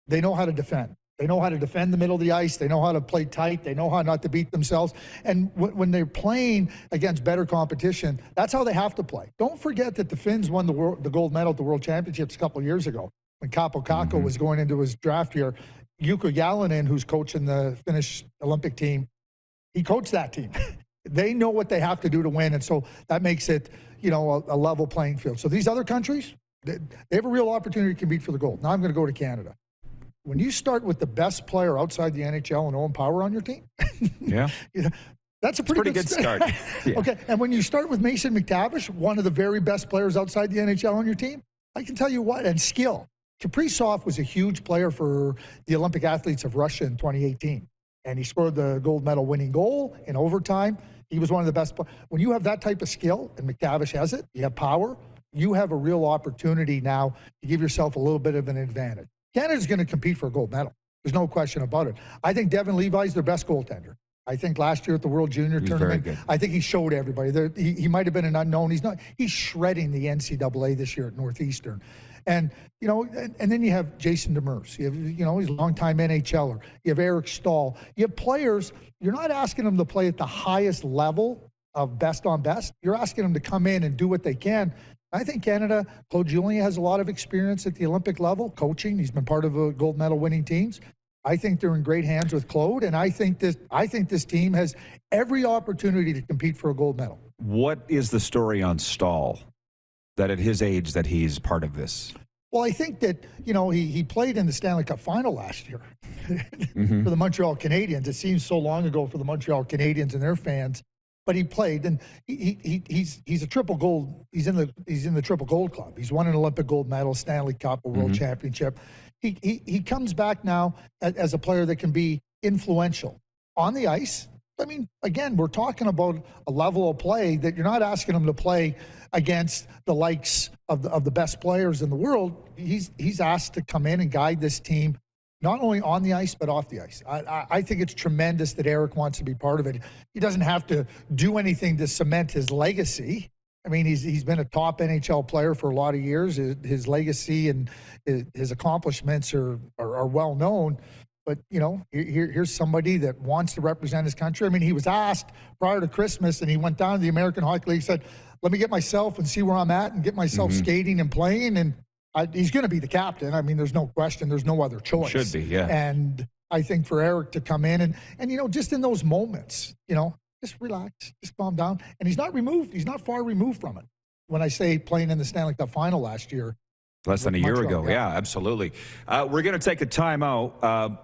they know how to defend. They know how to defend the middle of the ice. They know how to play tight. They know how not to beat themselves. And when they're playing against better competition, that's how they have to play. Don't forget that the Finns won the gold medal at the World Championships a couple of years ago when Capo Caco was going into his draft year. Jukka Jalonen, who's coaching the Finnish Olympic team, he coached that team. They know what they have to do to win, and so that makes it, a level playing field. So these other countries, they have a real opportunity to compete for the gold. Now I'm going to go to Canada. When you start with the best player outside the NHL and Owen Power on your team, that's a pretty good start. Yeah. Okay, and when you start with Mason McTavish, one of the very best players outside the NHL on your team, I can tell you what, and skill. Kaprizov was a huge player for the Olympic athletes of Russia in 2018, and he scored the gold medal winning goal in overtime. He was one of the best. When you have that type of skill, and McTavish has it, you have power, you have a real opportunity now to give yourself a little bit of an advantage. Canada's going to compete for a gold medal. There's no question about it. I think Devin Levi's their best goaltender. I think last year at the World Junior Tournament, I think he showed everybody. He might have been an unknown. He's not. He's shredding the NCAA this year at Northeastern. And, and then you have Jason Demers. You have, he's a longtime NHLer. You have Eric Stahl. You have players, you're not asking them to play at the highest level of best on best. You're asking them to come in and do what they can. I think Canada, Claude Julien has a lot of experience at the Olympic level, coaching. He's been part of gold medal winning teams. I think they're in great hands with Claude, and I think this team has every opportunity to compete for a gold medal. What is the story on Stahl, that at his age that he's part of this? Well, I think that, he played in the Stanley Cup final last year for the Montreal Canadiens. It seems so long ago for the Montreal Canadiens and their fans, but he played, and he's a triple gold. He's in the triple gold club. He's won an Olympic gold medal, Stanley Cup, a World Championship. He comes back now as a player that can be influential on the ice. I mean, again, we're talking about a level of play that you're not asking him to play against the likes of the best players in the world. He's asked to come in and guide this team, not only on the ice, but off the ice. I think it's tremendous that Eric wants to be part of it. He doesn't have to do anything to cement his legacy. I mean, he's been a top NHL player for a lot of years. His legacy and his accomplishments are well known. But, here's somebody that wants to represent his country. I mean, he was asked prior to Christmas, and he went down to the American Hockey League, said, let me get myself and see where I'm at and get myself skating and playing. And he's going to be the captain. I mean, there's no question. There's no other choice. Should be, yeah. And I think for Eric to come in and just in those moments, just relax, just calm down. And he's not far removed from it. When I say playing in the Stanley Cup final last year. Less than a year ago. Yeah, absolutely. We're going to take a timeout.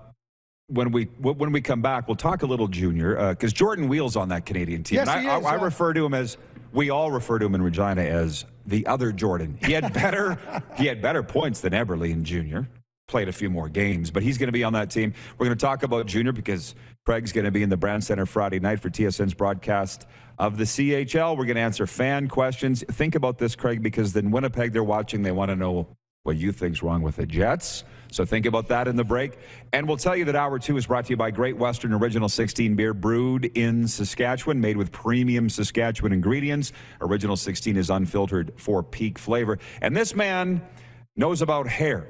When we come back, we'll talk a little junior, because Jordan Wheel's on that Canadian team. Yes, and I refer to him as, we all refer to him in Regina as the other Jordan. He had better points than Eberle in junior. Played a few more games, but he's going to be on that team. We're going to talk about junior because Craig's going to be in the Brand Center Friday night for TSN's broadcast of the CHL. We're going to answer fan questions. Think about this, Craig, because in Winnipeg they're watching. They want to know what you think's wrong with the Jets. So think about that in the break. And we'll tell you that Hour 2 is brought to you by Great Western Original 16 beer, brewed in Saskatchewan, made with premium Saskatchewan ingredients. Original 16 is unfiltered for peak flavor. And this man knows about hair.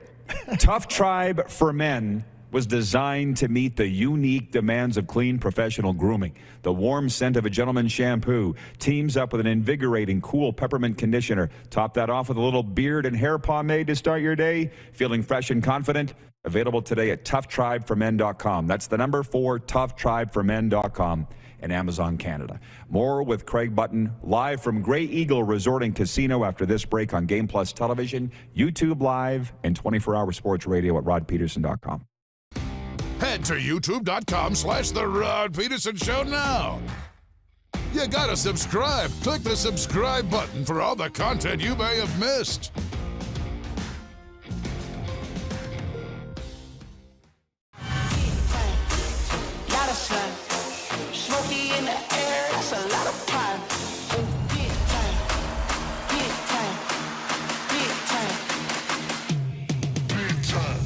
Tough Tribe for Men was designed to meet the unique demands of clean professional grooming. The warm scent of a gentleman's shampoo teams up with an invigorating, cool peppermint conditioner. Top that off with a little beard and hair pomade to start your day. Feeling fresh and confident? Available today at toughtribeformen.com. That's the number 4, toughtribeformen.com. and Amazon Canada. More with Craig Button live from Grey Eagle Resort and Casino after this break on Game Plus Television, YouTube Live, and 24-hour sports radio at rodpedersen.com. Head to youtube.com/The Rod Pedersen Show now. You gotta subscribe. Click the subscribe button for all the content you may have missed. Lot of sun, smoky in the air, that's a lot of pine. And big time, big time, big time, big time.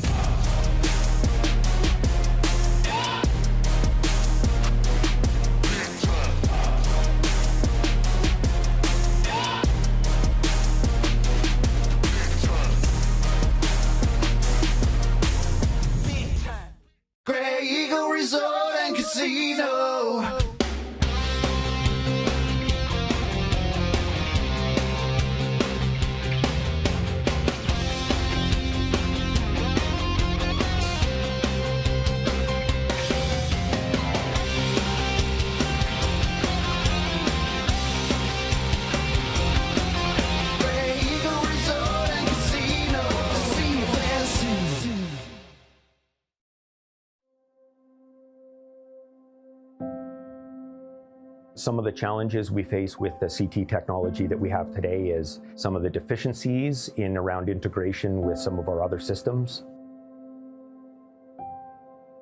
Some of the challenges we face with the CT technology that we have today is some of the deficiencies in around integration with some of our other systems.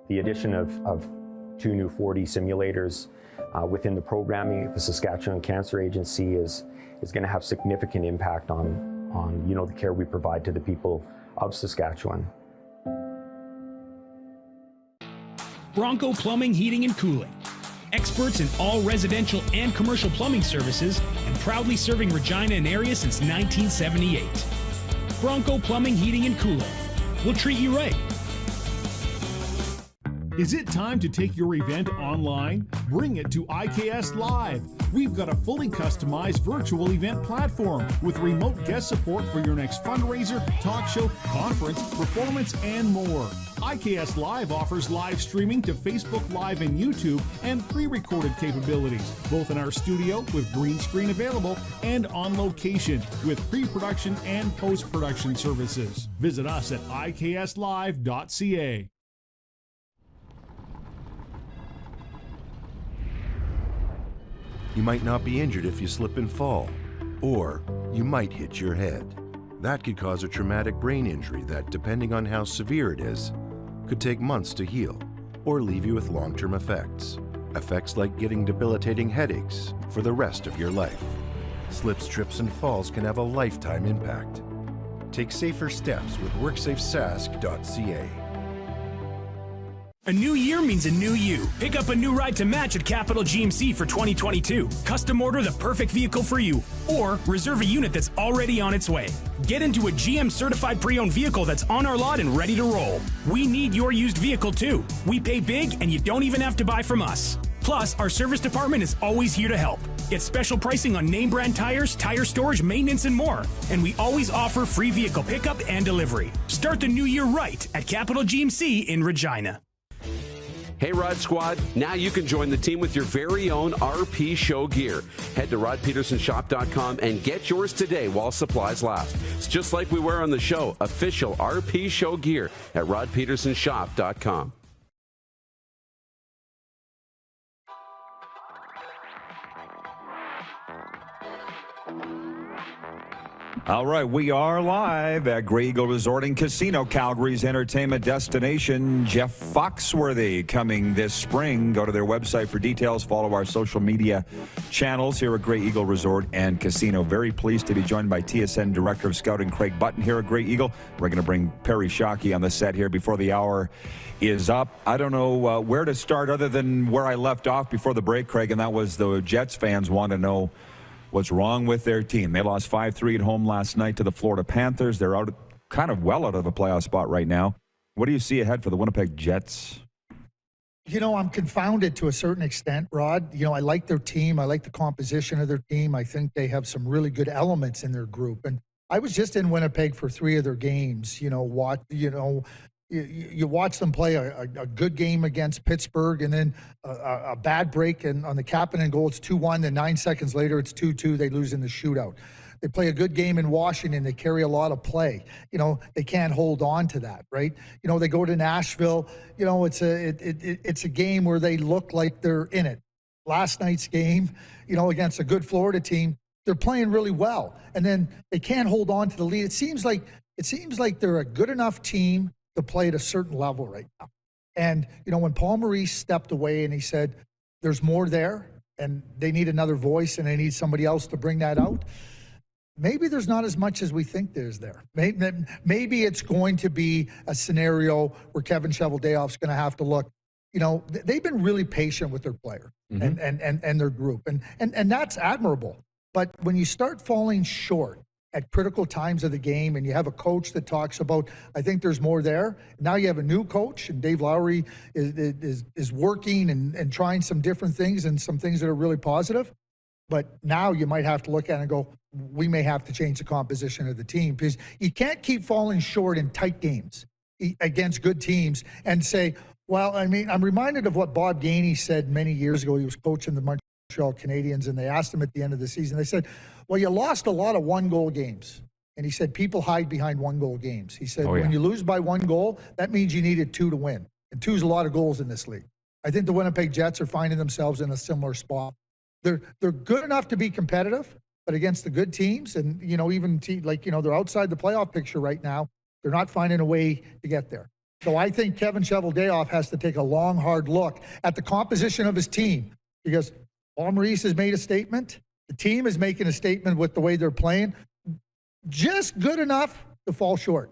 The addition of 2 new 4D simulators within the programming of the Saskatchewan Cancer Agency is going to have significant impact on the care we provide to the people of Saskatchewan. Bronco Plumbing, Heating and Cooling. Experts in all residential and commercial plumbing services and proudly serving Regina and area since 1978. Bronco Plumbing, Heating and Cooling. We'll treat you right. Is it time to take your event online? Bring it to IKS Live. We've got a fully customized virtual event platform with remote guest support for your next fundraiser, talk show, conference, performance, and more. IKS Live offers live streaming to Facebook Live and YouTube and pre-recorded capabilities, both in our studio with green screen available and on location with pre-production and post-production services. Visit us at ikslive.ca. You might not be injured if you slip and fall, or you might hit your head. That could cause a traumatic brain injury that, depending on how severe it is, could take months to heal or leave you with long-term effects. Effects like getting debilitating headaches for the rest of your life. Slips, trips, and falls can have a lifetime impact. Take safer steps with WorksafeSask.ca. A new year means a new you. Pick up a new ride to match at Capital GMC for 2022. Custom order the perfect vehicle for you, or reserve a unit that's already on its way. Get into a GM certified pre-owned vehicle that's on our lot and ready to roll. We need your used vehicle too. We pay big and you don't even have to buy from us. Plus, our service department is always here to help. Get special pricing on name brand tires, tire storage, maintenance, and more. And we always offer free vehicle pickup and delivery. Start the new year right at Capital GMC in Regina. Hey, Rod Squad, now you can join the team with your very own RP Show gear. Head to rodpedersenshop.com and get yours today while supplies last. It's just like we wear on the show, official RP Show gear at rodpedersenshop.com. All right, we are live at Grey Eagle Resort and Casino, Calgary's entertainment destination. Jeff Foxworthy coming this spring. Go to their website for details. Follow our social media channels here at Grey Eagle Resort and Casino. Very pleased to be joined by TSN Director of Scouting Craig Button here at Grey Eagle. We're going to bring Perry Shockey on the set here before the hour is up. I don't know where to start other than where I left off before the break, Craig, and that was the Jets fans want to know what's wrong with their team. They lost 5-3 at home last night to the Florida Panthers. They're out of a playoff spot right now. What do you see ahead for the Winnipeg Jets? You know, I'm confounded to a certain extent, Rod. You know, I like their team. I like the composition of their team. I think they have some really good elements in their group. And I was just in Winnipeg for 3 of their games. You watch them play a good game against Pittsburgh, and then a bad break, and on the Kapanen goal, it's 2-1. Then 9 seconds later, it's 2-2. They lose in the shootout. They play a good game in Washington. They carry a lot of play. You know, they can't hold on to that, right? You know, they go to Nashville. You know, it's a game where they look like they're in it. Last night's game, you know, against a good Florida team, they're playing really well, and then they can't hold on to the lead. It seems like they're a good enough team to play at a certain level right now. And, you know, when Paul Maurice stepped away and he said, there's more there and they need another voice and they need somebody else to bring that out, maybe there's not as much as we think there's there. Maybe it's going to be a scenario where Kevin Cheveldayoff's going to have to look. You know, they've been really patient with their player and their group. And that's admirable. But when you start falling short at critical times of the game, and you have a coach that talks about, I think there's more there. Now you have a new coach, and Dave Lowry is working and trying some different things and some things that are really positive. But now you might have to look at it and go, we may have to change the composition of the team, because you can't keep falling short in tight games against good teams and say, well, I mean, I'm reminded of what Bob Gainey said many years ago. He was coaching the Montreal Canadiens, and they asked him at the end of the season, they said, well, you lost a lot of one-goal games. And he said, people hide behind one-goal games. He said, when you lose by 1 goal, that means you needed 2 to win. And 2 is a lot of goals in this league. I think the Winnipeg Jets are finding themselves in a similar spot. They're good enough to be competitive, but against the good teams, and even they're outside the playoff picture right now. They're not finding a way to get there. So I think Kevin Cheveldayoff has to take a long, hard look at the composition of his team, because Paul Maurice has made a statement. The team is making a statement with the way they're playing. Just good enough to fall short.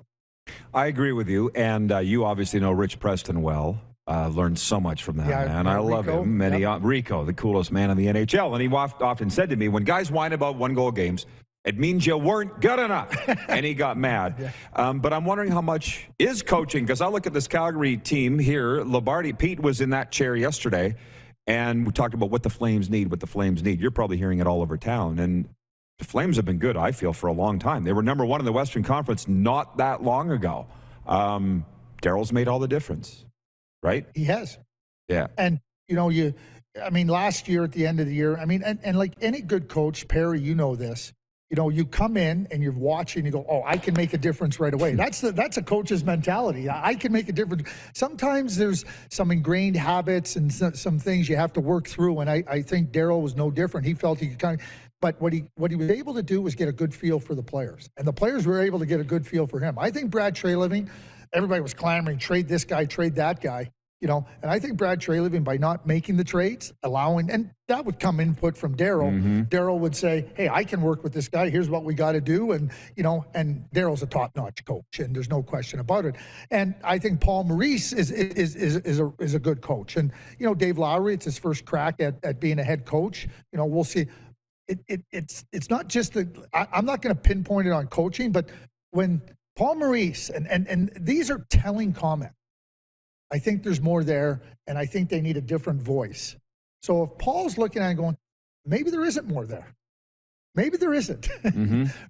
I agree with you, and you obviously know Rich Preston well. Learned so much from that man. I love him. And Rico, the coolest man in the NHL. And he often said to me, when guys whine about one-goal games, it means you weren't good enough. And he got mad. But I'm wondering how much is coaching, because I look at this Calgary team here. Pete was in that chair yesterday, and we talked about what the Flames need, You're probably hearing it all over town. And the Flames have been good, I feel, for a long time. They were number one in the Western Conference not that long ago. Daryl's made all the difference, right? He has. Yeah. And, last year at the end of the year, and like any good coach, Perry, this, you come in and you're watching, you go, oh, I can make a difference right away. That's a coach's mentality. I can make a difference. Sometimes there's some ingrained habits and some things you have to work through. And I think Daryl was no different. He felt he could kind of, but what he was able to do was get a good feel for the players. And the players were able to get a good feel for him. I think Brad Treliving, everybody was clamoring, trade this guy, trade that guy. And I think Brad Treliving, by not making the trades, allowing, and that would come input from Daryl. Daryl would say, hey, I can work with this guy. Here's what we got to do. And, and Daryl's a top-notch coach, and there's no question about it. And I think Paul Maurice is a good coach. And, Dave Lowry, it's his first crack at being a head coach. We'll see. It's not just I'm not going to pinpoint it on coaching, but when Paul Maurice, and these are telling comments, I think there's more there, and I think they need a different voice. So if Paul's looking at it going, maybe there isn't more there. Maybe there isn't.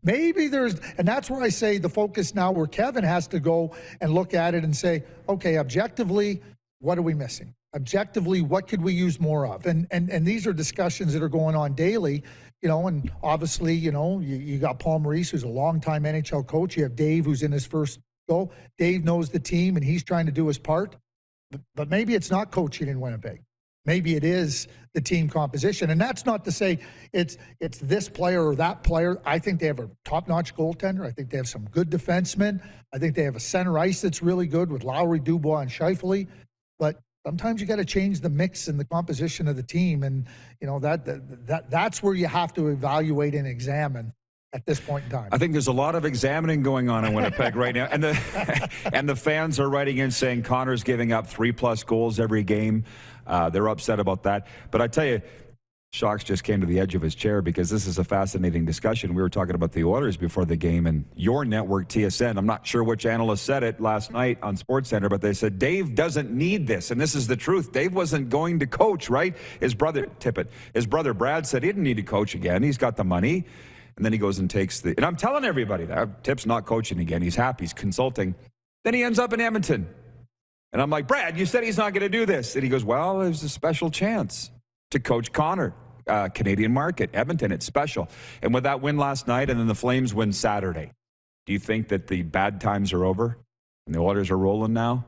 Maybe there's, and that's where I say the focus now, where Kevin has to go and look at it and say, okay, objectively, what are we missing? Objectively, what could we use more of? And these are discussions that are going on daily, and obviously, you got Paul Maurice, who's a longtime NHL coach. You have Dave, who's in his first go. Dave knows the team, and he's trying to do his part. But maybe it's not coaching in Winnipeg. Maybe it is the team composition. And that's not to say it's this player or that player. I think they have a top-notch goaltender. I think they have some good defensemen. I think they have a center ice that's really good with Lowry, Dubois, and Scheifele. But sometimes you got to change the mix and the composition of the team. And, that's where you have to evaluate and examine at this point in time. I think there's a lot of examining going on in Winnipeg right now. And the fans are writing in saying Connor's giving up 3+ goals every game. They're upset about that. But I tell you, Shocks just came to the edge of his chair, because this is a fascinating discussion. We were talking about the Oilers before the game, and your network, TSN, I'm not sure which analyst said it last night on SportsCenter, but they said Dave doesn't need this. And this is the truth. Dave wasn't going to coach, right? His brother Brad said he didn't need to coach again. He's got the money. And then he goes and takes and I'm telling everybody that Tip's not coaching again. He's happy. He's consulting. Then he ends up in Edmonton. And I'm like, Brad, you said he's not going to do this. And he goes, well, there's a special chance to coach Connor. Canadian market, Edmonton, it's special. And with that win last night, and then the Flames win Saturday, do you think that the bad times are over and the Oilers are rolling now?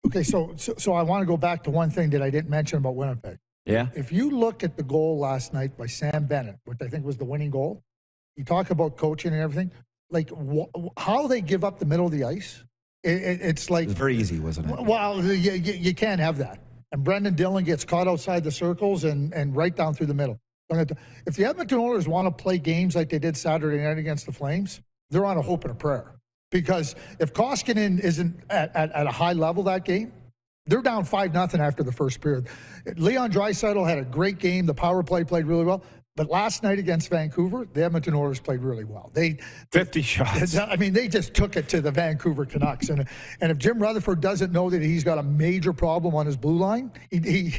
Okay, so I want to go back to one thing that I didn't mention about Winnipeg. Yeah. If you look at the goal last night by Sam Bennett, which I think was the winning goal, you talk about coaching and everything, like how they give up the middle of the ice. It's like... It was very easy, wasn't it? Well, you can't have that. And Brendan Dillon gets caught outside the circles and right down through the middle. If the Edmonton Oilers want to play games like they did Saturday night against the Flames, they're on a hope and a prayer. Because if Koskinen isn't at a high level that game, they're down 5-0 after the first period. Leon Draisaitl had a great game. The power play played really well. But last night against Vancouver, the Edmonton Oilers played really well. 50 shots. I mean, they just took it to the Vancouver Canucks. And if Jim Rutherford doesn't know that he's got a major problem on his blue line, he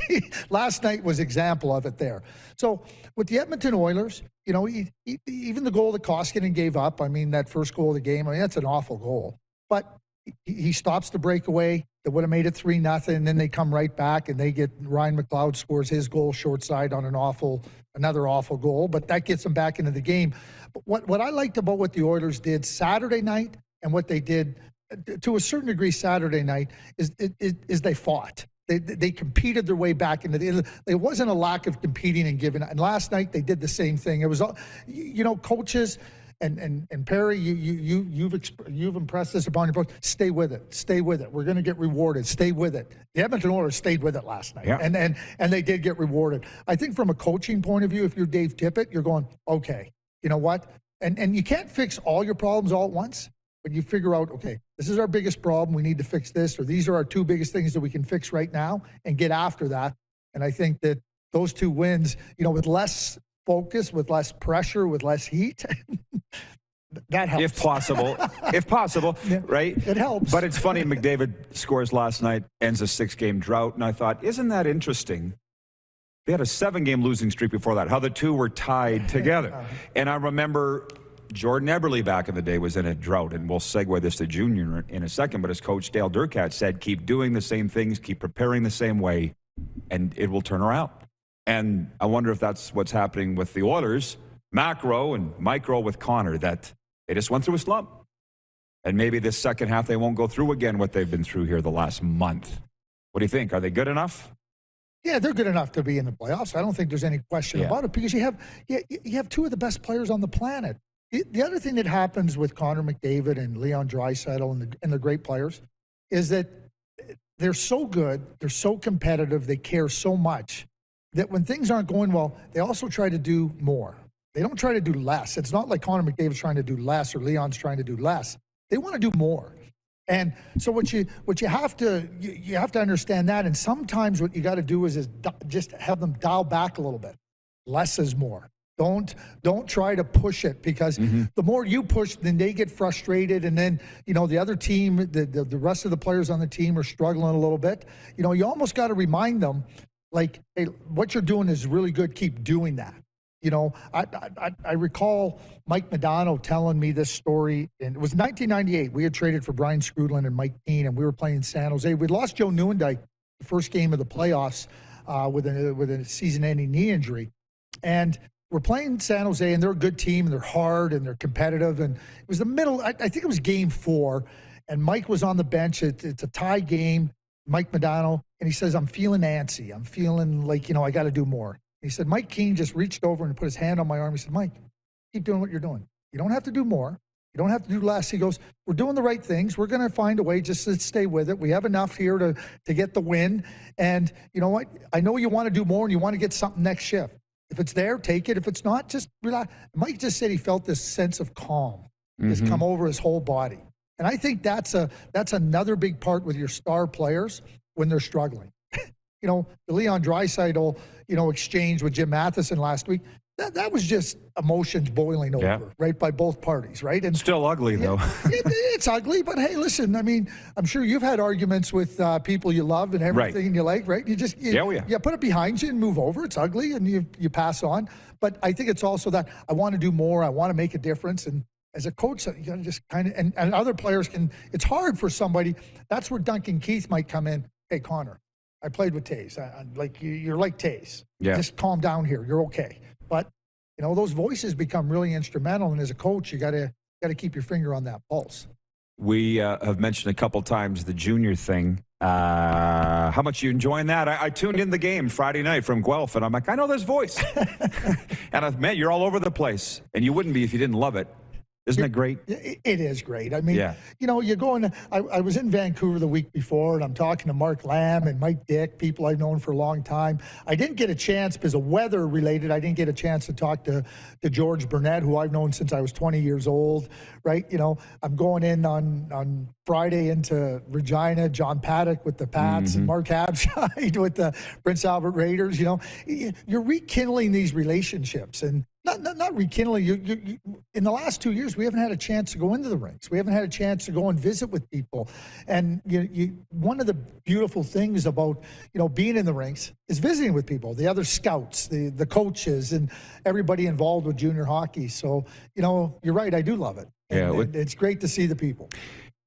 last night was example of it there. So with the Edmonton Oilers, even the goal that Koskinen gave up, I mean, that first goal of the game, I mean, that's an awful goal. But he stops the breakaway. That would have made it 3-0, and then they come right back, and they get Ryan McLeod scores his goal short side on another awful goal, but that gets them back into the game. But what I liked about what the Oilers did Saturday night and what they did to a certain degree Saturday night is they fought. They competed their way back into the. It wasn't a lack of competing and giving. And last night they did the same thing. It was, coaches and Perry, you've impressed us upon your book. Stay with it. Stay with it. We're going to get rewarded. Stay with it. The Edmonton Oilers stayed with it last night, and they did get rewarded. I think from a coaching point of view, if you're Dave Tippett, you're going, okay, you know what? And you can't fix all your problems all at once. But you figure out, okay, this is our biggest problem. We need to fix this, or these are our two biggest things that we can fix right now and get after that. And I think that those two wins, with less focus, with less pressure, with less heat, that helps. If possible, right? It helps. But it's funny, McDavid scores last night, ends a 6-game drought, and I thought, isn't that interesting? They had a 7-game losing streak before that, how the two were tied together. And I remember Jordan Eberle back in the day was in a drought, and we'll segue this to Junior in a second, but his coach Dale Durkat said, keep doing the same things, keep preparing the same way, and it will turn around. And I wonder if that's what's happening with the Oilers, macro and micro with Connor, that they just went through a slump. And maybe this second half they won't go through again what they've been through here the last month. What do you think? Are they good enough? Yeah, they're good enough to be in the playoffs. I don't think there's any question about it, because you have two of the best players on the planet. The other thing that happens with Connor McDavid and Leon Draisaitl and the great players is that they're so good, they're so competitive, they care so much that when things aren't going well, they also try to do more. They don't try to do less. It's not like Connor McDavid's trying to do less or Leon's trying to do less. They want to do more. And so what you have to understand that. And sometimes what you got to do is just have them dial back a little bit. Less is more. Don't try to push it, because the more you push, then they get frustrated, and then the other team, the rest of the players on the team are struggling a little bit. You almost got to remind them, like, hey, what you're doing is really good. Keep doing that. I recall Mike Modano telling me this story, and it was 1998. We had traded for Brian Skrudland and Mike Keane, and we were playing San Jose. We'd lost Joe Nieuwendyk the first game of the playoffs with a season-ending knee injury, and we're playing San Jose, and they're a good team, and they're hard, and they're competitive. And it was the middle, I think it was game 4, and Mike was on the bench. It's a tie game, Mike Modano, and he says, I'm feeling antsy. I'm feeling like, I got to do more. He said, Mike Keane just reached over and put his hand on my arm. He said, Mike, keep doing what you're doing. You don't have to do more. You don't have to do less. He goes, we're doing the right things. We're going to find a way. Just to stay with it. We have enough here to get the win. And you know what? I know you want to do more, and you want to get something next shift. If it's there, take it. If it's not, just relax. Mike just said he felt this sense of calm just come over his whole body. And I think that's another big part with your star players when they're struggling. The Leon Draisaitl, exchange with Jim Matheson last week, that was just emotions boiling over, right, by both parties, right? And still ugly, though. It's ugly, but hey, listen, I mean, I'm sure you've had arguments with people you love and everything you like, right? You just you put it behind you and move over. It's ugly, and you pass on. But I think it's also that I want to do more. I want to make a difference. And as a coach, you got to just kind of, and other players can, it's hard for somebody. That's where Duncan Keith might come in. Hey, Connor, I played with Taze. You're like Taze. Yeah. Just calm down here. You're okay. But those voices become really instrumental. And as a coach, you got to keep your finger on that pulse. We have mentioned a couple times the junior thing. How much you enjoying that? I tuned in the game Friday night from Guelph, and I'm like, I know this voice. And I've met you're all over the place, and you wouldn't be if you didn't love it. Isn't it great? It is great. I mean, you're going. I was in Vancouver the week before, and I'm talking to Mark Lamb and Mike Dick, people I've known for a long time. I didn't get a chance because of weather related. I didn't get a chance to talk to George Burnett, who I've known since I was 20 years old. Right? I'm going in on Friday into Regina. John Paddock with the Pats and Mark Habscheid with the Prince Albert Raiders. You're rekindling these relationships and. Not rekindling. You in the last 2 years, we haven't had a chance to go into the rinks. We haven't had a chance to go and visit with people. And one of the beautiful things about being in the rinks is visiting with people, the other scouts, the coaches, and everybody involved with junior hockey. So you're right. I do love it. And it's great to see the people.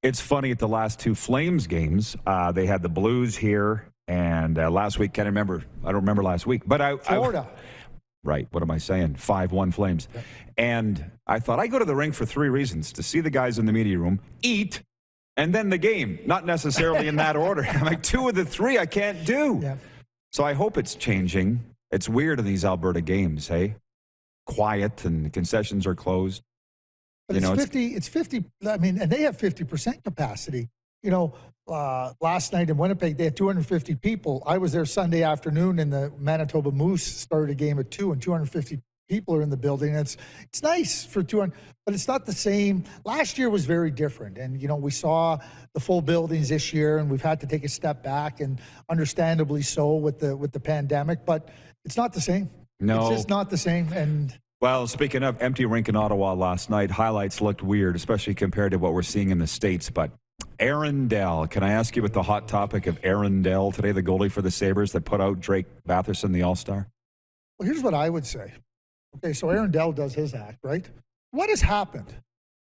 It's funny, at the last 2 Flames games, they had the Blues here, and last week, I don't remember last week, but Florida. Right. What am I saying? 5-1 Flames. Yeah. And I thought, I go to the rink for 3 reasons: to see the guys in the media room, eat, and then the game. Not necessarily in that order. I'm like, 2 of the 3 I can't do. Yeah. So I hope it's changing. It's weird in these Alberta games, hey? Quiet and the concessions are closed. But it's 50. I mean, and they have 50% capacity. Last night in Winnipeg, they had 250 people. I was there Sunday afternoon, and the Manitoba Moose started a game at 2, and 250 people are in the building. It's nice for 200, but it's not the same. Last year was very different, and we saw the full buildings this year, and we've had to take a step back, and understandably so with the pandemic. But it's not the same. No, it's just not the same. And well, speaking of empty rink in Ottawa last night, highlights looked weird, especially compared to what we're seeing in the States. But Aaron Dell, can I ask you about the hot topic of Aaron Dell today, the goalie for the Sabres that put out Drake Batherson, the All-Star? Well, here's what I would say. Okay, so Aaron Dell does his act, right? What has happened?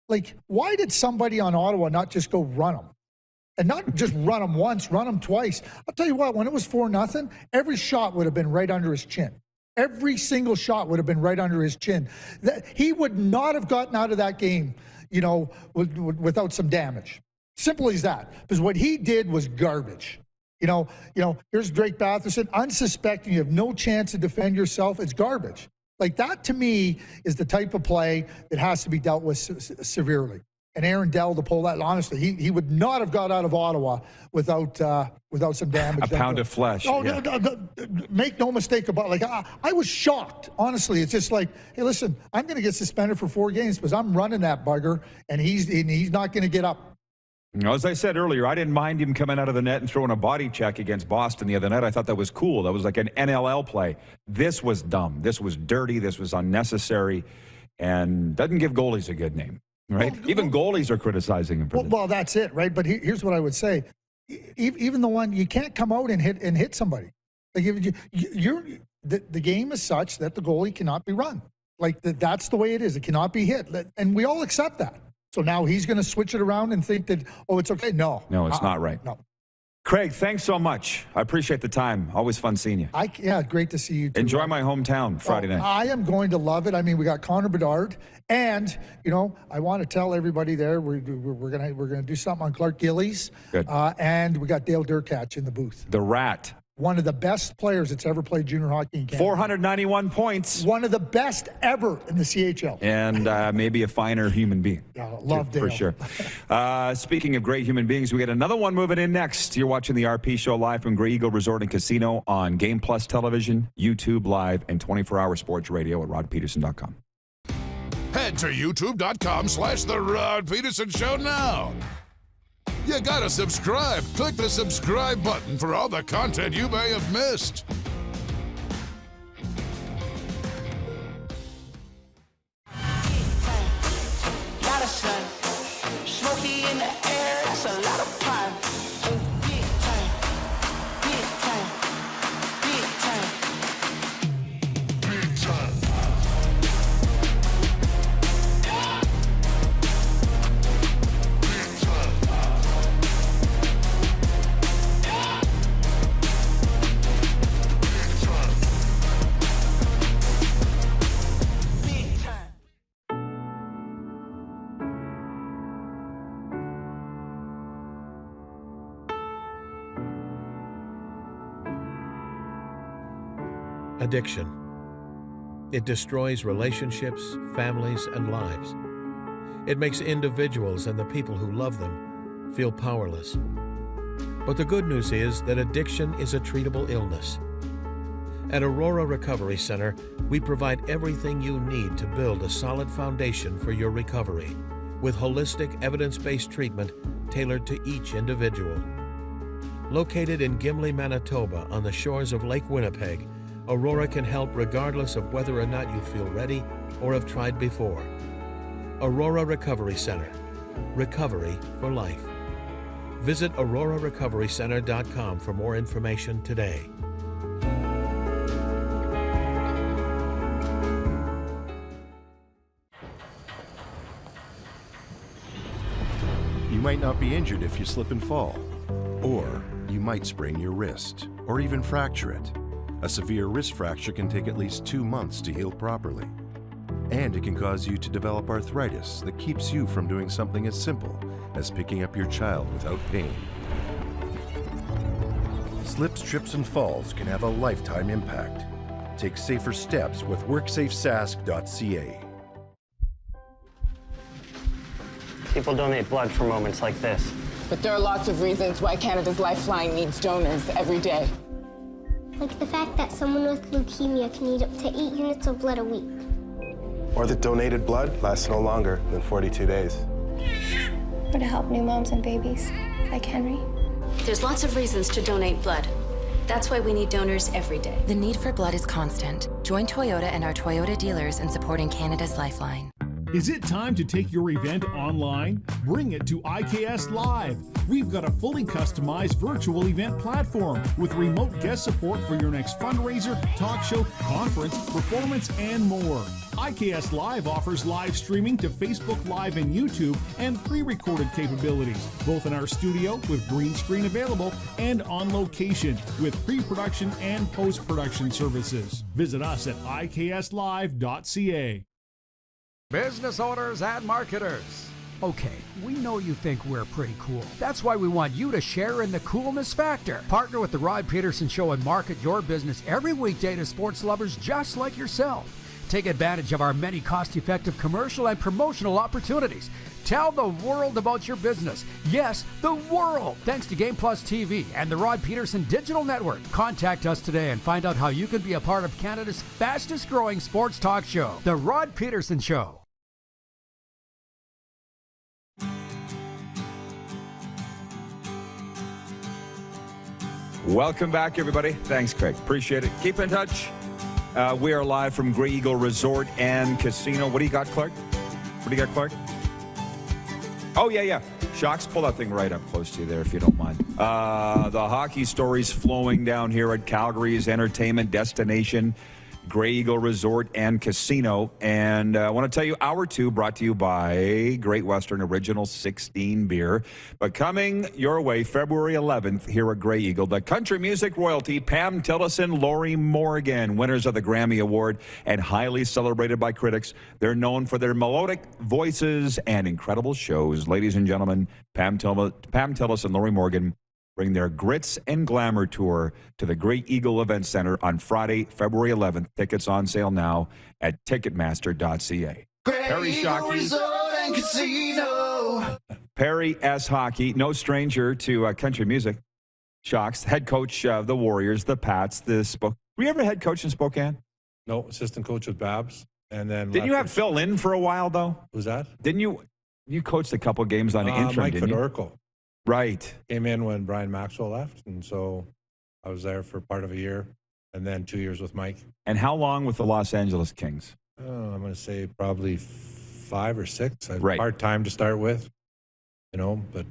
Like, why did somebody on Ottawa not just go run him? And not just run him once, run him twice. I'll tell you what, when it was 4-0, every shot would have been right under his chin. Every single shot would have been right under his chin. He would not have gotten out of that game, without some damage. Simple as that. Because what he did was garbage. Here's Drake Batherson, unsuspecting. You have no chance to defend yourself. It's garbage. Like, that to me is the type of play that has to be dealt with severely. And Aaron Dell to pull that, honestly, he would not have got out of Ottawa without some damage. A pound of flesh. Oh, yeah. no, make no mistake about it. Like, I was shocked. Honestly, it's just like, hey, listen, I'm going to get suspended for 4 games because I'm running that bugger, and he's not going to get up. As I said earlier, I didn't mind him coming out of the net and throwing a body check against Boston the other night. I thought that was cool. That was like an NLL play. This was dumb. This was dirty. This was unnecessary, and doesn't give goalies a good name, right? Even goalies are criticizing him for this. Well, that's it, right? But here's what I would say. Even the one, you can't come out and hit somebody. Like, the game is such that the goalie cannot be run. Like, that's the way it is. It cannot be hit. And we all accept that. So now he's going to switch it around and think that, it's okay. No, it's not right. No. Craig, thanks so much. I appreciate the time. Always fun seeing you. Great to see you too. Enjoy my hometown Friday night. I am going to love it. I mean, we got Connor Bedard, and I want to tell everybody there we're gonna do something on Clark Gillies. Good. And we got Dale Durkach in the booth. The Rat. One of the best players that's ever played junior hockey in Canada. 491 points. One of the best ever in the CHL. And maybe a finer human being. Yeah, love Dale. For sure. Speaking of great human beings, we got another one moving in next. You're watching the RP Show live from Grey Eagle Resort and Casino on Game Plus Television, YouTube Live, and 24-hour sports radio at rodpedersen.com. Head to youtube.com/The Rod Pedersen Show now. You gotta subscribe. Click the subscribe button for all the content you may have missed. Lot of sun, smoky in the air, that's a lot of pine. Big time, big time, big time, big time. Addiction. It destroys relationships, families, and lives. It makes individuals and the people who love them feel powerless. But the good news is that addiction is a treatable illness. At Aurora Recovery Center, we provide everything you need to build a solid foundation for your recovery, with holistic, evidence-based treatment tailored to each individual. Located in Gimli, Manitoba, on the shores of Lake Winnipeg, Aurora can help regardless of whether or not you feel ready or have tried before. Aurora Recovery Center. Recovery for life. Visit aurorarecoverycenter.com for more information today. You might not be injured if you slip and fall, or you might sprain your wrist, or even fracture it. A severe wrist fracture can take at least 2 months to heal properly. And it can cause you to develop arthritis that keeps you from doing something as simple as picking up your child without pain. Slips, trips, and falls can have a lifetime impact. Take safer steps with WorksafeSask.ca. People donate blood for moments like this. But there are lots of reasons why Canada's Lifeline needs donors every day. Like the fact that someone with leukemia can need up to 8 units of blood a week. Or that donated blood lasts no longer than 42 days. Or to help new moms and babies, like Henry. There's lots of reasons to donate blood. That's why we need donors every day. The need for blood is constant. Join Toyota and our Toyota dealers in supporting Canada's Lifeline. Is it time to take your event online? Bring it to IKS Live. We've got a fully customized virtual event platform with remote guest support for your next fundraiser, talk show, conference, performance, and more. IKS Live offers live streaming to Facebook Live and YouTube and pre-recorded capabilities, both in our studio with green screen available and on location with pre-production and post-production services. Visit us at ikslive.ca. Business owners and marketers. Okay, we know you think we're pretty cool. That's why we want you to share in the coolness factor. Partner with the Rod Pedersen Show and market your business every weekday to sports lovers just like yourself. Take advantage of our many cost-effective commercial and promotional opportunities. Tell the world about your business. Yes, the world. Thanks to Game Plus TV and the Rod Pedersen Digital Network. Contact us today and find out how you can be a part of Canada's fastest growing sports talk show, The Rod Pedersen Show. Welcome back, everybody. Thanks, Craig. Appreciate it. Keep in touch. We are live from Grey Eagle Resort and Casino. What do you got, Clark? What do you got, Clark? Oh, yeah. Shocks, pull that thing right up close to you there, if you don't mind. The hockey stories flowing down here at Calgary's entertainment destination, Grey Eagle Resort and Casino. And I want to tell you, Hour 2 brought to you by Great Western Original 16 Beer. But coming your way February 11th here at Grey Eagle, the country music royalty, Pam Tillison, Lori Morgan, winners of the Grammy Award and highly celebrated by critics. They're known for their melodic voices and incredible shows. Ladies and gentlemen, Pam Tillison, Lori Morgan, bring their Grits and Glamour tour to the Great Eagle Event Center on Friday, February 11th. Tickets on sale now at Ticketmaster.ca. Perry Shockey. Perry S. Hockey, no stranger to country music. Shocks, head coach of the Warriors, the Pats, the Spokane. Were you ever head coach in Spokane? No, assistant coach with Babs. And then didn't you have Phil in for a while, though? Who's that? Didn't you coached a couple games on interim, Mike didn't Fedorko. you? Right. Came in when Brian Maxwell left, and so I was there for part of a year, and then 2 years with Mike. And how long with the Los Angeles Kings? I'm going to say probably 5 or 6. I had Right. a hard time to start with, but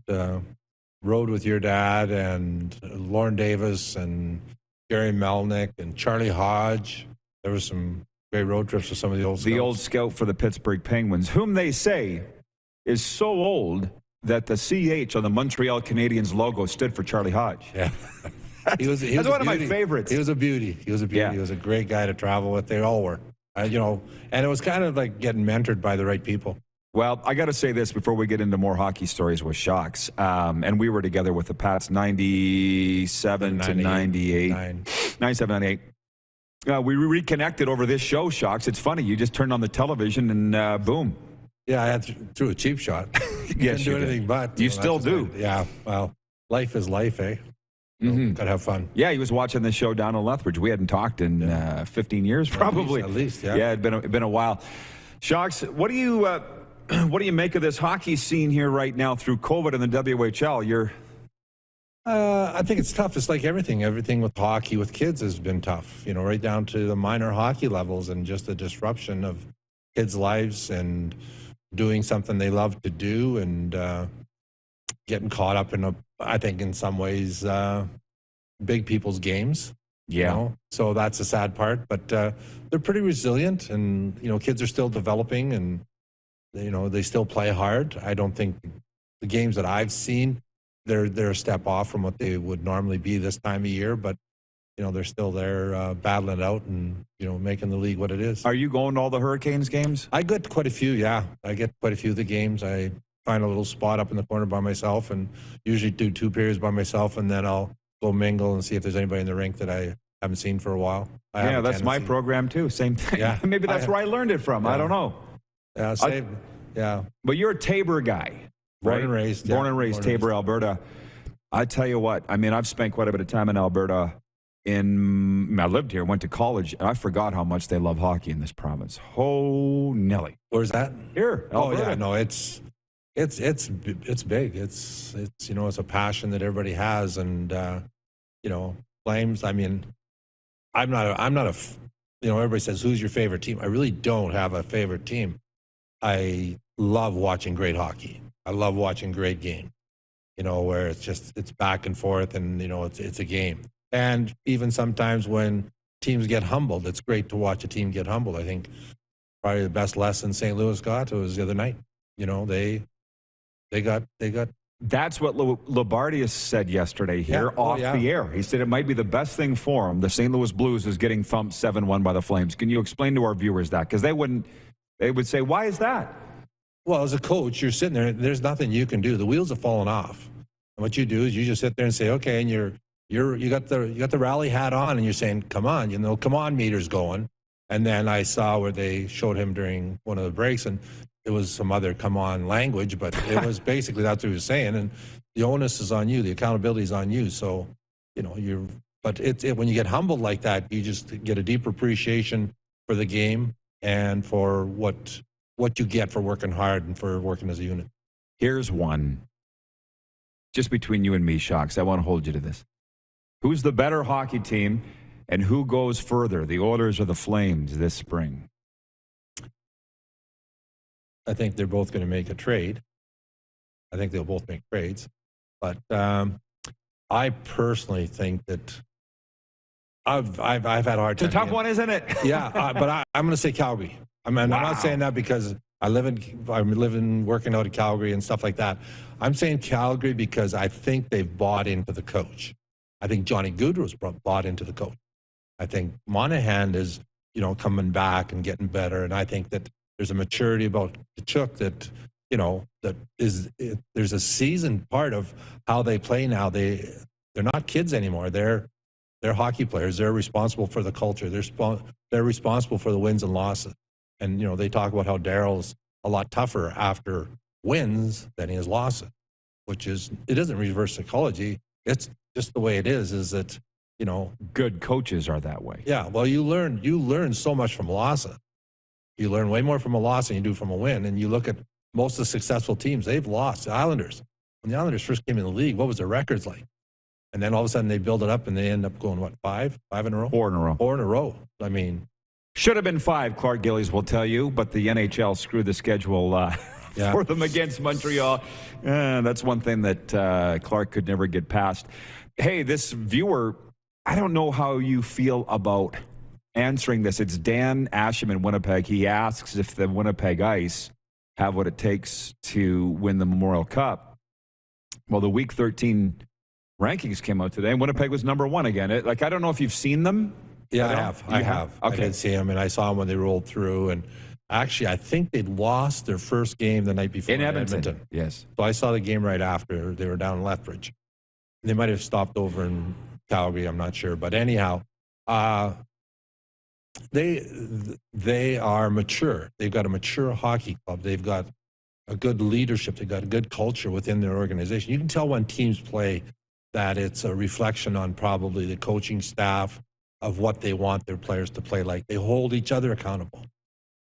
rode with your dad and Lauren Davis and Gary Melnick and Charlie Hodge. There was some great road trips with some of the old scouts. The old scout for the Pittsburgh Penguins, whom they say is so old that the CH on the Montreal Canadiens logo stood for Charlie Hodge. Yeah. That's one of my favorites. He was a beauty. Yeah. He was a great guy to travel with. They all were. And it was kind of like getting mentored by the right people. Well, I got to say this before we get into more hockey stories with Shocks. And we were together with the Pats 97 to 98. 97, 98. We reconnected over this show, Shocks. It's funny. You just turned on the television and boom. Yeah, I had threw a cheap shot. Yes, Didn't do anything but. You still do. Yeah, well, life is life, eh? Mm-hmm. Gotta have fun. Yeah, he was watching the show down in Lethbridge. We hadn't talked in 15 years, probably. At least, yeah. Yeah, it'd been a while. Shocks, what do you make of this hockey scene here right now through COVID and the WHL? I think it's tough. It's like everything. Everything with hockey with kids has been tough. Right down to the minor hockey levels and just the disruption of kids' lives and doing something they love to do and getting caught up in I think in some ways, big people's games. Yeah. So that's a sad part, but they're pretty resilient and, kids are still developing and, they still play hard. I don't think the games that I've seen, they're a step off from what they would normally be this time of year, but, they're still there battling it out and, making the league what it is. Are you going to all the Hurricanes games? I get quite a few, yeah. I get quite a few of the games. I find a little spot up in the corner by myself and usually do 2 periods by myself, and then I'll go mingle and see if there's anybody in the rink that I haven't seen for a while. Yeah, that's my program too. Same thing. Yeah. Maybe that's where I learned it from. Yeah. I don't know. Yeah, same. Yeah. But you're a Tabor guy. Born right? and raised. Born and raised, Tabor, Alberta. I tell you what, I mean, I've spent quite a bit of time in Alberta. I lived here, went to college, and I forgot how much they love hockey in this province. Oh, Nelly. Where's that? Here, Alberta. Oh, yeah, no, it's big. It's it's a passion that everybody has, and Flames. I mean, I'm not a everybody says who's your favorite team. I really don't have a favorite team. I love watching great hockey. I love watching great game. Where it's back and forth, and it's a game. And even sometimes when teams get humbled, it's great to watch a team get humbled. I think probably the best lesson St. Louis got was the other night. They got. That's what Labardius said yesterday here off the air. He said it might be the best thing for him. The St. Louis Blues is getting thumped 7-1 by the Flames. Can you explain to our viewers that? Because they would say, why is that? Well, as a coach, you're sitting there. There's nothing you can do. The wheels have fallen off. And what you do is you just sit there and say, okay, and you got the rally hat on, and you're saying, come on, come on, meter's going. And then I saw where they showed him during one of the breaks, and it was some other come on language, but it was basically that's what he was saying. And the onus is on you, the accountability is on you. So, but when you get humbled like that, you just get a deeper appreciation for the game and for what you get for working hard and for working as a unit. Here's one. Just between you and me, Shocks, I want to hold you to this. Who's the better hockey team, and who goes further, the Oilers or the Flames this spring? I think they're both going to make a trade. I think they'll both make trades. But I personally think that I've had a hard time. It's a tough one, isn't it? Yeah, but I'm going to say Calgary. I'm not saying that because I'm living, working out of Calgary and stuff like that. I'm saying Calgary because I think they've bought into the coach. I think Johnny Gaudreau's bought into the coach. I think Monahan is, coming back and getting better. And I think that there's a maturity about Tkachuk that, there's a seasoned part of how they play now. They're not kids anymore. They're hockey players. They're responsible for the culture. They're responsible for the wins and losses. And, they talk about how Daryl's a lot tougher after wins than he has losses, which is, it isn't reverse psychology. It's just the way it is that, good coaches are that way. Yeah. Well, you learn so much from losses. You learn way more from a loss than you do from a win. And you look at most of the successful teams, they've lost. The Islanders, when the Islanders first came in the league, what was their records like? And then all of a sudden they build it up and they end up going, what, five in a row? 4 in a row. 4 in a row. I mean, should have been 5, Clark Gillies will tell you, but the NHL screwed the schedule for them against Montreal. That's one thing that Clark could never get past. Hey, this viewer, I don't know how you feel about answering this. It's Dan Asham in Winnipeg. He asks if the Winnipeg Ice have what it takes to win the Memorial Cup. Well, the Week 13 rankings came out today, and Winnipeg was number 1 again. I don't know if you've seen them. Yeah, I have. Okay. I did see them, and I saw them when they rolled through. And actually, I think they'd lost their first game the night before in Edmonton. Yes. So I saw the game right after. They were down in Lethbridge. They might have stopped over in Calgary. I'm not sure. But anyhow, they are mature. They've got a mature hockey club. They've got a good leadership. They've got a good culture within their organization. You can tell when teams play that it's a reflection on probably the coaching staff of what they want their players to play like. They hold each other accountable.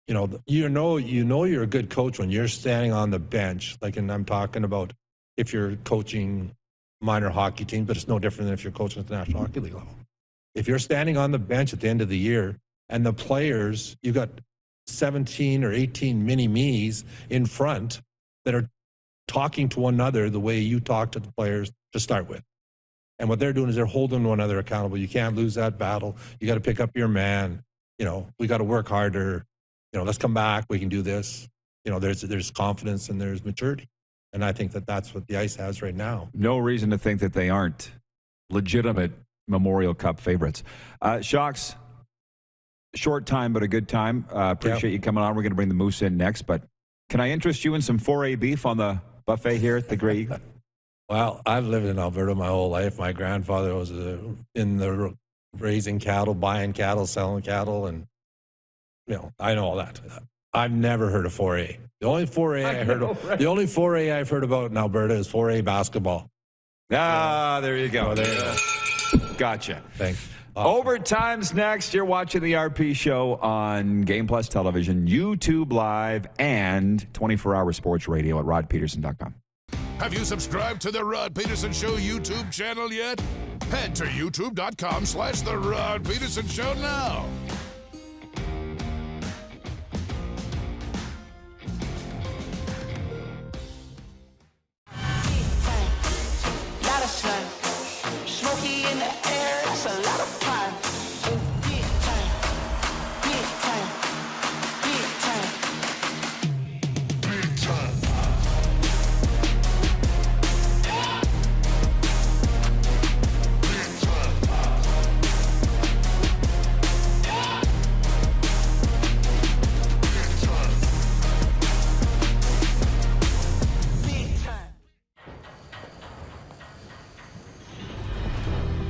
You know you're a good coach when you're standing on the bench. And I'm talking about if you're coaching minor hockey teams, but it's no different than if you're coaching at the National Hockey League level. If you're standing on the bench at the end of the year and the players, you've got 17 or 18 mini-me's in front that are talking to one another the way you talk to the players to start with. And what they're doing is they're holding one another accountable. You can't lose that battle. You got to pick up your man. We got to work harder. Let's come back. We can do this. There's confidence and there's maturity. And I think that that's what the Ice has right now. No reason to think that they aren't legitimate Memorial Cup favorites. Shocks, short time but a good time. Appreciate you coming on. We're going to bring the Moose in next, but can I interest you in some 4A beef on the buffet here at the Grey Eagle? Well, I've lived in Alberta my whole life. My grandfather was in the raising cattle, buying cattle, selling cattle, and I know all that. I've never heard of 4A. The only 4A the only 4A I've heard about in Alberta is 4A basketball. There you go. There you go. Gotcha. Thanks. Overtime's next. You're watching the RP Show on Game Plus Television, YouTube Live, and 24-hour sports radio at rodpedersen.com. Have you subscribed to the Rod Pedersen Show YouTube channel yet? Head to youtube.com/The Rod Pedersen Show now. Lot of sun, smoky in the air, that's a lot of pine. Big time, big time, big time, big time.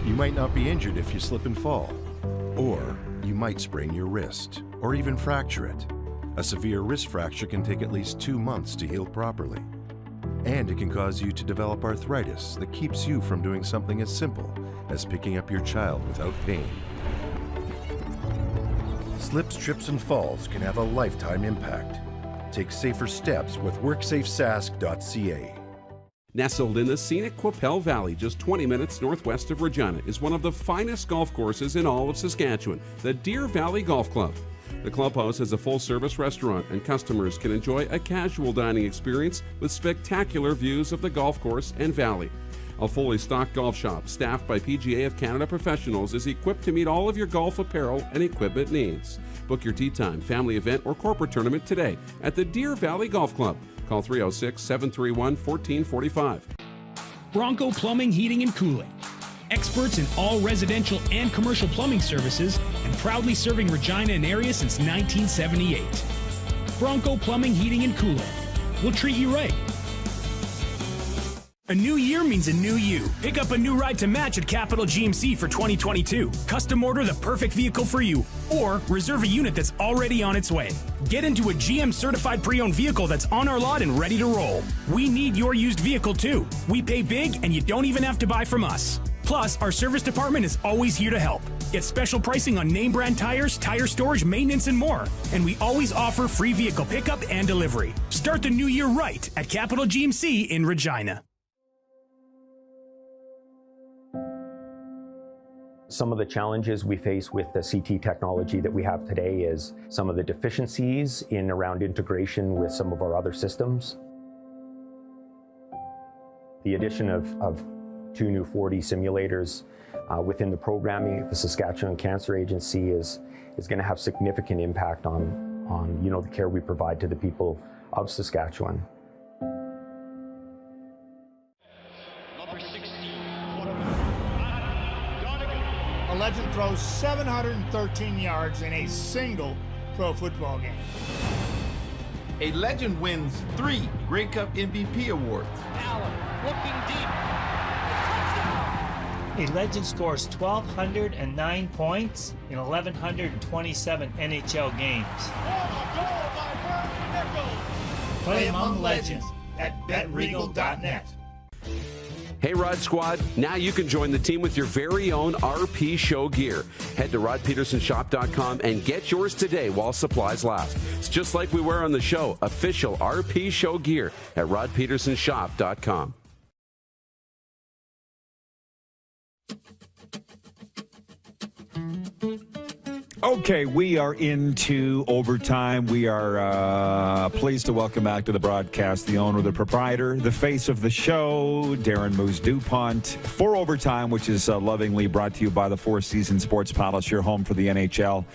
You might not be injured if you slip and fall, or you might sprain your wrist, or even fracture it. A severe wrist fracture can take at least 2 months to heal properly. And it can cause you to develop arthritis that keeps you from doing something as simple as picking up your child without pain. Slips, trips, and falls can have a lifetime impact. Take safer steps with WorksafeSask.ca. Nestled in the scenic Qu'Appelle Valley, just 20 minutes northwest of Regina, is one of the finest golf courses in all of Saskatchewan, the Deer Valley Golf Club. The clubhouse has a full-service restaurant, and customers can enjoy a casual dining experience with spectacular views of the golf course and valley. A fully stocked golf shop, staffed by PGA of Canada professionals, is equipped to meet all of your golf apparel and equipment needs. Book your tee time, family event, or corporate tournament today at the Deer Valley Golf Club. Call 306-731-1445. Bronco Plumbing, Heating, and Cooling. Experts in all residential and commercial plumbing services and proudly serving Regina and area since 1978. Bronco Plumbing, Heating, and Cooling. We'll treat you right. A new year means a new you. Pick up a new ride to match at Capital GMC for 2022. Custom order the perfect vehicle for you, or reserve a unit that's already on its way. Get into a GM certified pre-owned vehicle that's on our lot and ready to roll. We need your used vehicle too. We pay big and you don't even have to buy from us. Plus, our service department is always here to help. Get special pricing on name brand tires, tire storage, maintenance, and more. And we always offer free vehicle pickup and delivery. Start the new year right at Capital GMC in Regina. Some of the challenges we face with the CT technology that we have today is some of the deficiencies in around integration with some of our other systems. The addition of 2 new 4D simulators within the programming, the Saskatchewan Cancer Agency is going to have significant impact on the care we provide to the people of Saskatchewan. A legend throws 713 yards in a single pro football game. A legend wins 3 Grey Cup MVP awards. Allen looking deep. A legend scores 1,209 points in 1,127 NHL games. Play among legends at betregal.net. Hey Rod Squad, now you can join the team with your very own RP Show gear. Head to rodpedersenshop.com and get yours today while supplies last. It's just like we wear on the show, official RP Show gear at rodpedersenshop.com. Okay, we are into overtime. We are pleased to welcome back to the broadcast the owner, the proprietor, the face of the show, Darren Moose DuPont, for Overtime, which is lovingly brought to you by the Four Seasons Sports Palace, your home for the NHL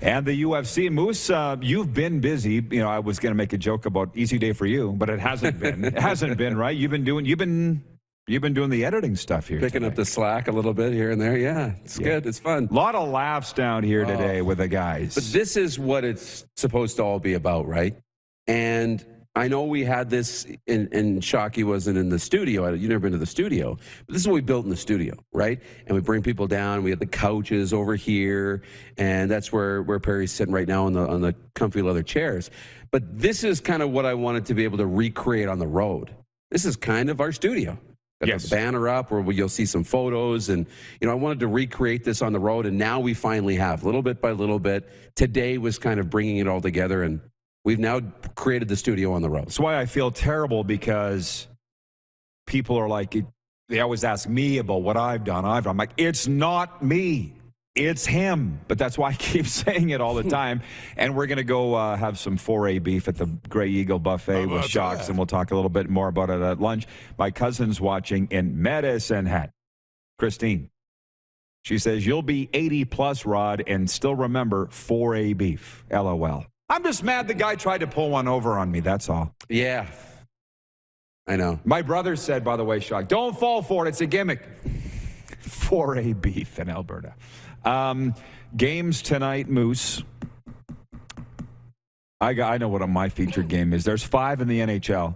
and the UFC. Moose, you've been busy. You know, I was going to make a joke about easy day for you, but it hasn't been. It hasn't been, right? You've been You've been doing the editing stuff here. Picking up the slack a little bit here and there. Yeah, it's good. It's fun. A lot of laughs down here today with the guys. But this is what it's supposed to all be about, right? And I know we had this, and Shockey wasn't in the studio. You've never been to the studio. But this is what we built in the studio, right? And we bring people down. We have the couches over here. And that's where Perry's sitting right now on the comfy leather chairs. But this is kind of what I wanted to be able to recreate on the road. This is kind of our studio. Got the banner up where you'll see some photos. And, I wanted to recreate this on the road. And now we finally have, little bit by little bit. Today was kind of bringing it all together. And we've now created the studio on the road. That's why I feel terrible, because people are like, they always ask me about what I've done. I'm like, it's not me. It's him. But that's why I keep saying it all the time. And we're going to go have some 4A beef at the Grey Eagle Buffet with Shocks, and we'll talk a little bit more about it at lunch. My cousin's watching in Medicine Hat. Christine. She says, you'll be 80 plus, Rod, and still remember 4A beef. LOL. I'm just mad the guy tried to pull one over on me. That's all. Yeah. I know. My brother said, by the way, Shock, don't fall for it. It's a gimmick. 4A beef in Alberta. Games tonight, Moose. I know what my featured game is. There's 5 in the NHL,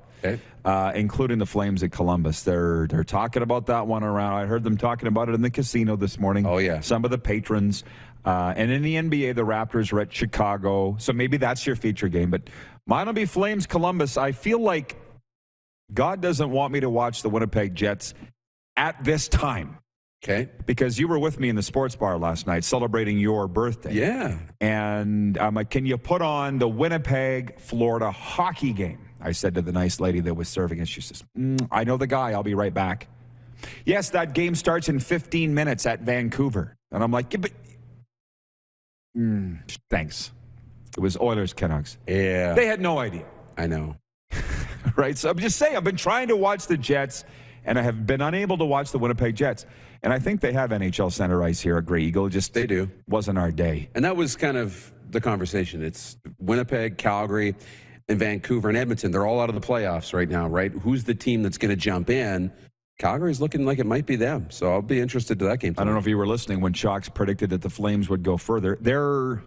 including the Flames at Columbus. They're talking about that one around. I heard them talking about it in the casino this morning. Oh, yeah. Some of the patrons. And in the NBA, the Raptors are at Chicago. So maybe that's your feature game. But mine will be Flames Columbus. I feel like God doesn't want me to watch the Winnipeg Jets at this time. Okay. Because you were with me in the sports bar last night celebrating your birthday. Yeah. And I'm like, can you put on the Winnipeg, Florida hockey game? I said to the nice lady that was serving us. She says, I know the guy. I'll be right back. Yes, that game starts in 15 minutes at Vancouver. And I'm like, yeah, but thanks. It was Oilers Canucks. Yeah. They had no idea. I know. Right? So I'm just saying, I've been trying to watch the Jets, and I have been unable to watch the Winnipeg Jets. And I think they have NHL center ice here at Grey Eagle. They do. Wasn't our day. And that was kind of the conversation. It's Winnipeg, Calgary, and Vancouver and Edmonton. They're all out of the playoffs right now, right? Who's the team that's going to jump in? Calgary's looking like it might be them. So I'll be interested to that game tonight. I don't know if you were listening when Shocks predicted that the Flames would go further. They're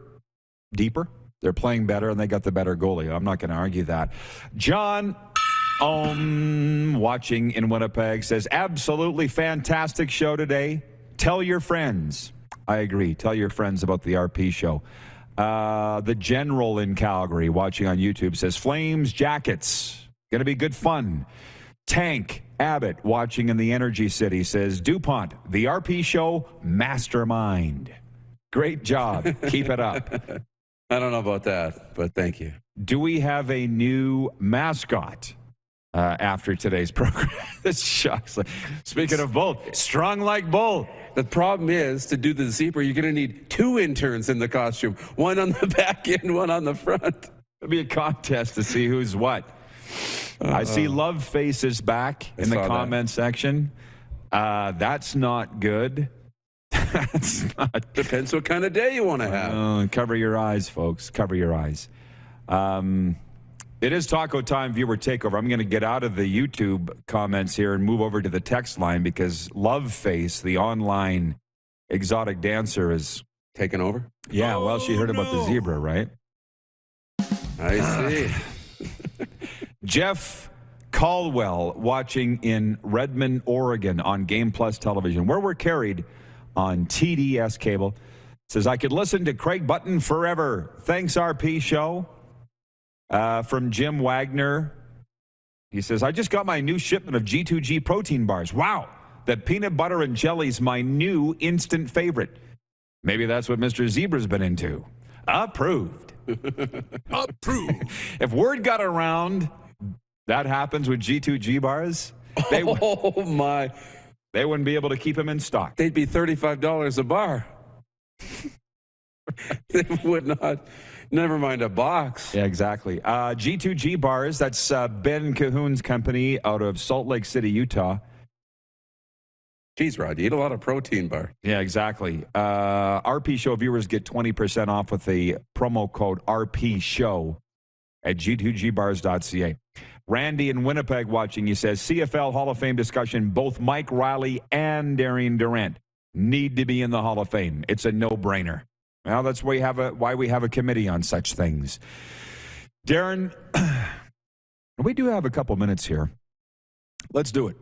deeper. They're playing better, and they got the better goalie. I'm not going to argue that. John, watching in Winnipeg, says, absolutely fantastic show today. Tell your friends. I agree. Tell your friends about the RP show. The General in Calgary, watching on YouTube, says, Flames Jackets. Going to be good fun. Tank Abbott, watching in the Energy City, says, DuPont, the RP show mastermind. Great job. Keep it up. I don't know about that, but thank you. Do we have a new mascot after today's program? This shocks. Speaking of bull, strong like bull. The problem is, to do the zebra, you're going to need 2 interns in the costume. One on the back end, one on the front. It'll be a contest to see who's what. I see Love Faces back in the comment section. That's not good. That's not. Depends what kind of day you want to have. Cover your eyes, folks. Cover your eyes. It is Taco Time viewer takeover. I'm going to get out of the YouTube comments here and move over to the text line, because Love Face, the online exotic dancer, is taken over. Yeah, well, she heard about the zebra, right? I see. Jeff Caldwell, watching in Redmond, Oregon on Game Plus television, where we're carried on TDS cable, says, I could listen to Craig Button forever. Thanks, RP show. From Jim Wagner, he says, I just got my new shipment of G2G protein bars. Wow, the peanut butter and jelly's my new instant favorite. Maybe that's what Mr. Zebra's been into. Approved. Approved. If word got around that happens with G2G bars, they wouldn't be able to keep them in stock. They'd be $35 a bar. They would not. Never mind a box. Yeah, exactly. G2G bars, that's Ben Cahoon's company out of Salt Lake City, Utah. Geez, Rod, you eat a lot of protein bar. Yeah, exactly. RP Show viewers get 20% off with the promo code RP Show at g2gbars.ca. Randy in Winnipeg watching, he says, CFL Hall of Fame discussion, both Mike Riley and Darian Durant need to be in the Hall of Fame. It's a no-brainer. Well, that's why we have a committee on such things. Darren, we do have a couple minutes here. Let's do it.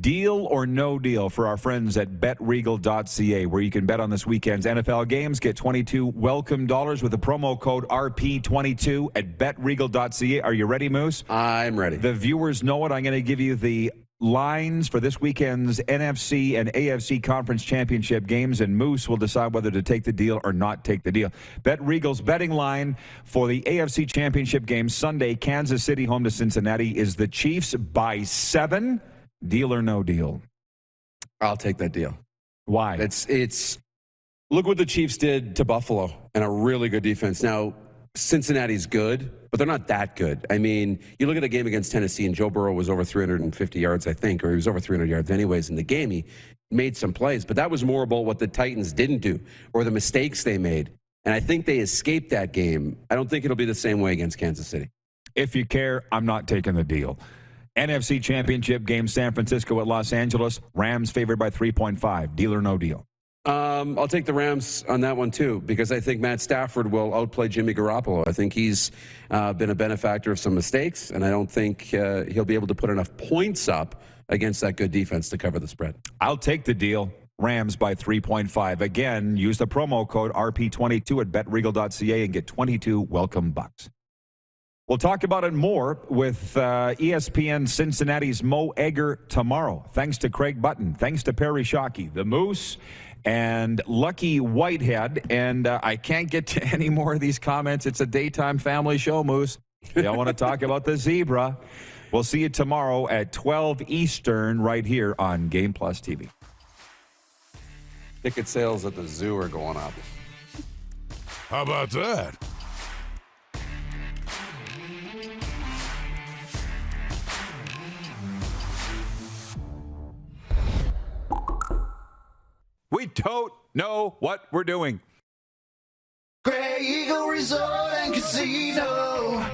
Deal or no deal for our friends at betregal.ca, where you can bet on this weekend's NFL games. Get 22 welcome dollars with the promo code RP22 at betregal.ca. Are you ready, Moose? I'm ready. The viewers know it. I'm going to give you the lines for this weekend's NFC and AFC Conference Championship games, and Moose will decide whether to take the deal or not take the deal. Bet Regal's betting line for the AFC Championship game Sunday, Kansas City home to Cincinnati, is the Chiefs by 7. Deal or no deal? I'll take that deal. Why? It's look what the Chiefs did to Buffalo and a really good defense. Now, Cincinnati's good, but they're not that good. I mean, you look at a game against Tennessee, and Joe Burrow was over 350 yards, I think, or he was over 300 yards anyways in the game. He made some plays, but that was more about what the Titans didn't do or the mistakes they made. And I think they escaped that game. I don't think it'll be the same way against Kansas City. If you care, I'm not taking the deal. NFC Championship game, San Francisco at Los Angeles. Rams favored by 3.5. Deal or no deal? I'll take the Rams on that one, too, because I think Matt Stafford will outplay Jimmy Garoppolo. I think he's been a benefactor of some mistakes, and I don't think he'll be able to put enough points up against that good defense to cover the spread. I'll take the deal. Rams by 3.5. Again, use the promo code RP22 at betregal.ca and get 22 welcome bucks. We'll talk about it more with ESPN Cincinnati's Mo Egger tomorrow. Thanks to Craig Button. Thanks to Perry Shockey, the Moose, and Lucky Whitehead. And I can't get to any more of these comments. It's a daytime family show, Moose. You don't want to talk about the zebra. We'll see you tomorrow at 12 Eastern right here on Game Plus TV. Ticket sales at the zoo are going up. How about that? We don't know what we're doing. Grey Eagle Resort and Casino.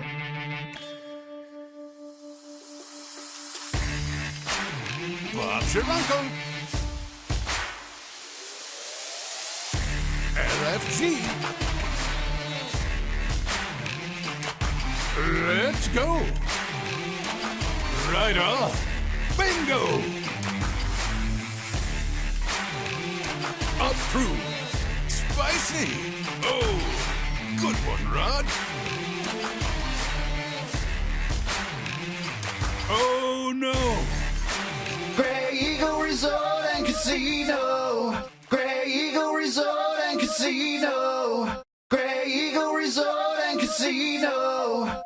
Bob's your uncle. LFG. Let's go. Right on. Bingo. Up through. Spicy. Oh, good one, Rod. Oh, no. Grey Eagle Resort and Casino. Grey Eagle Resort and Casino. Grey Eagle Resort and Casino.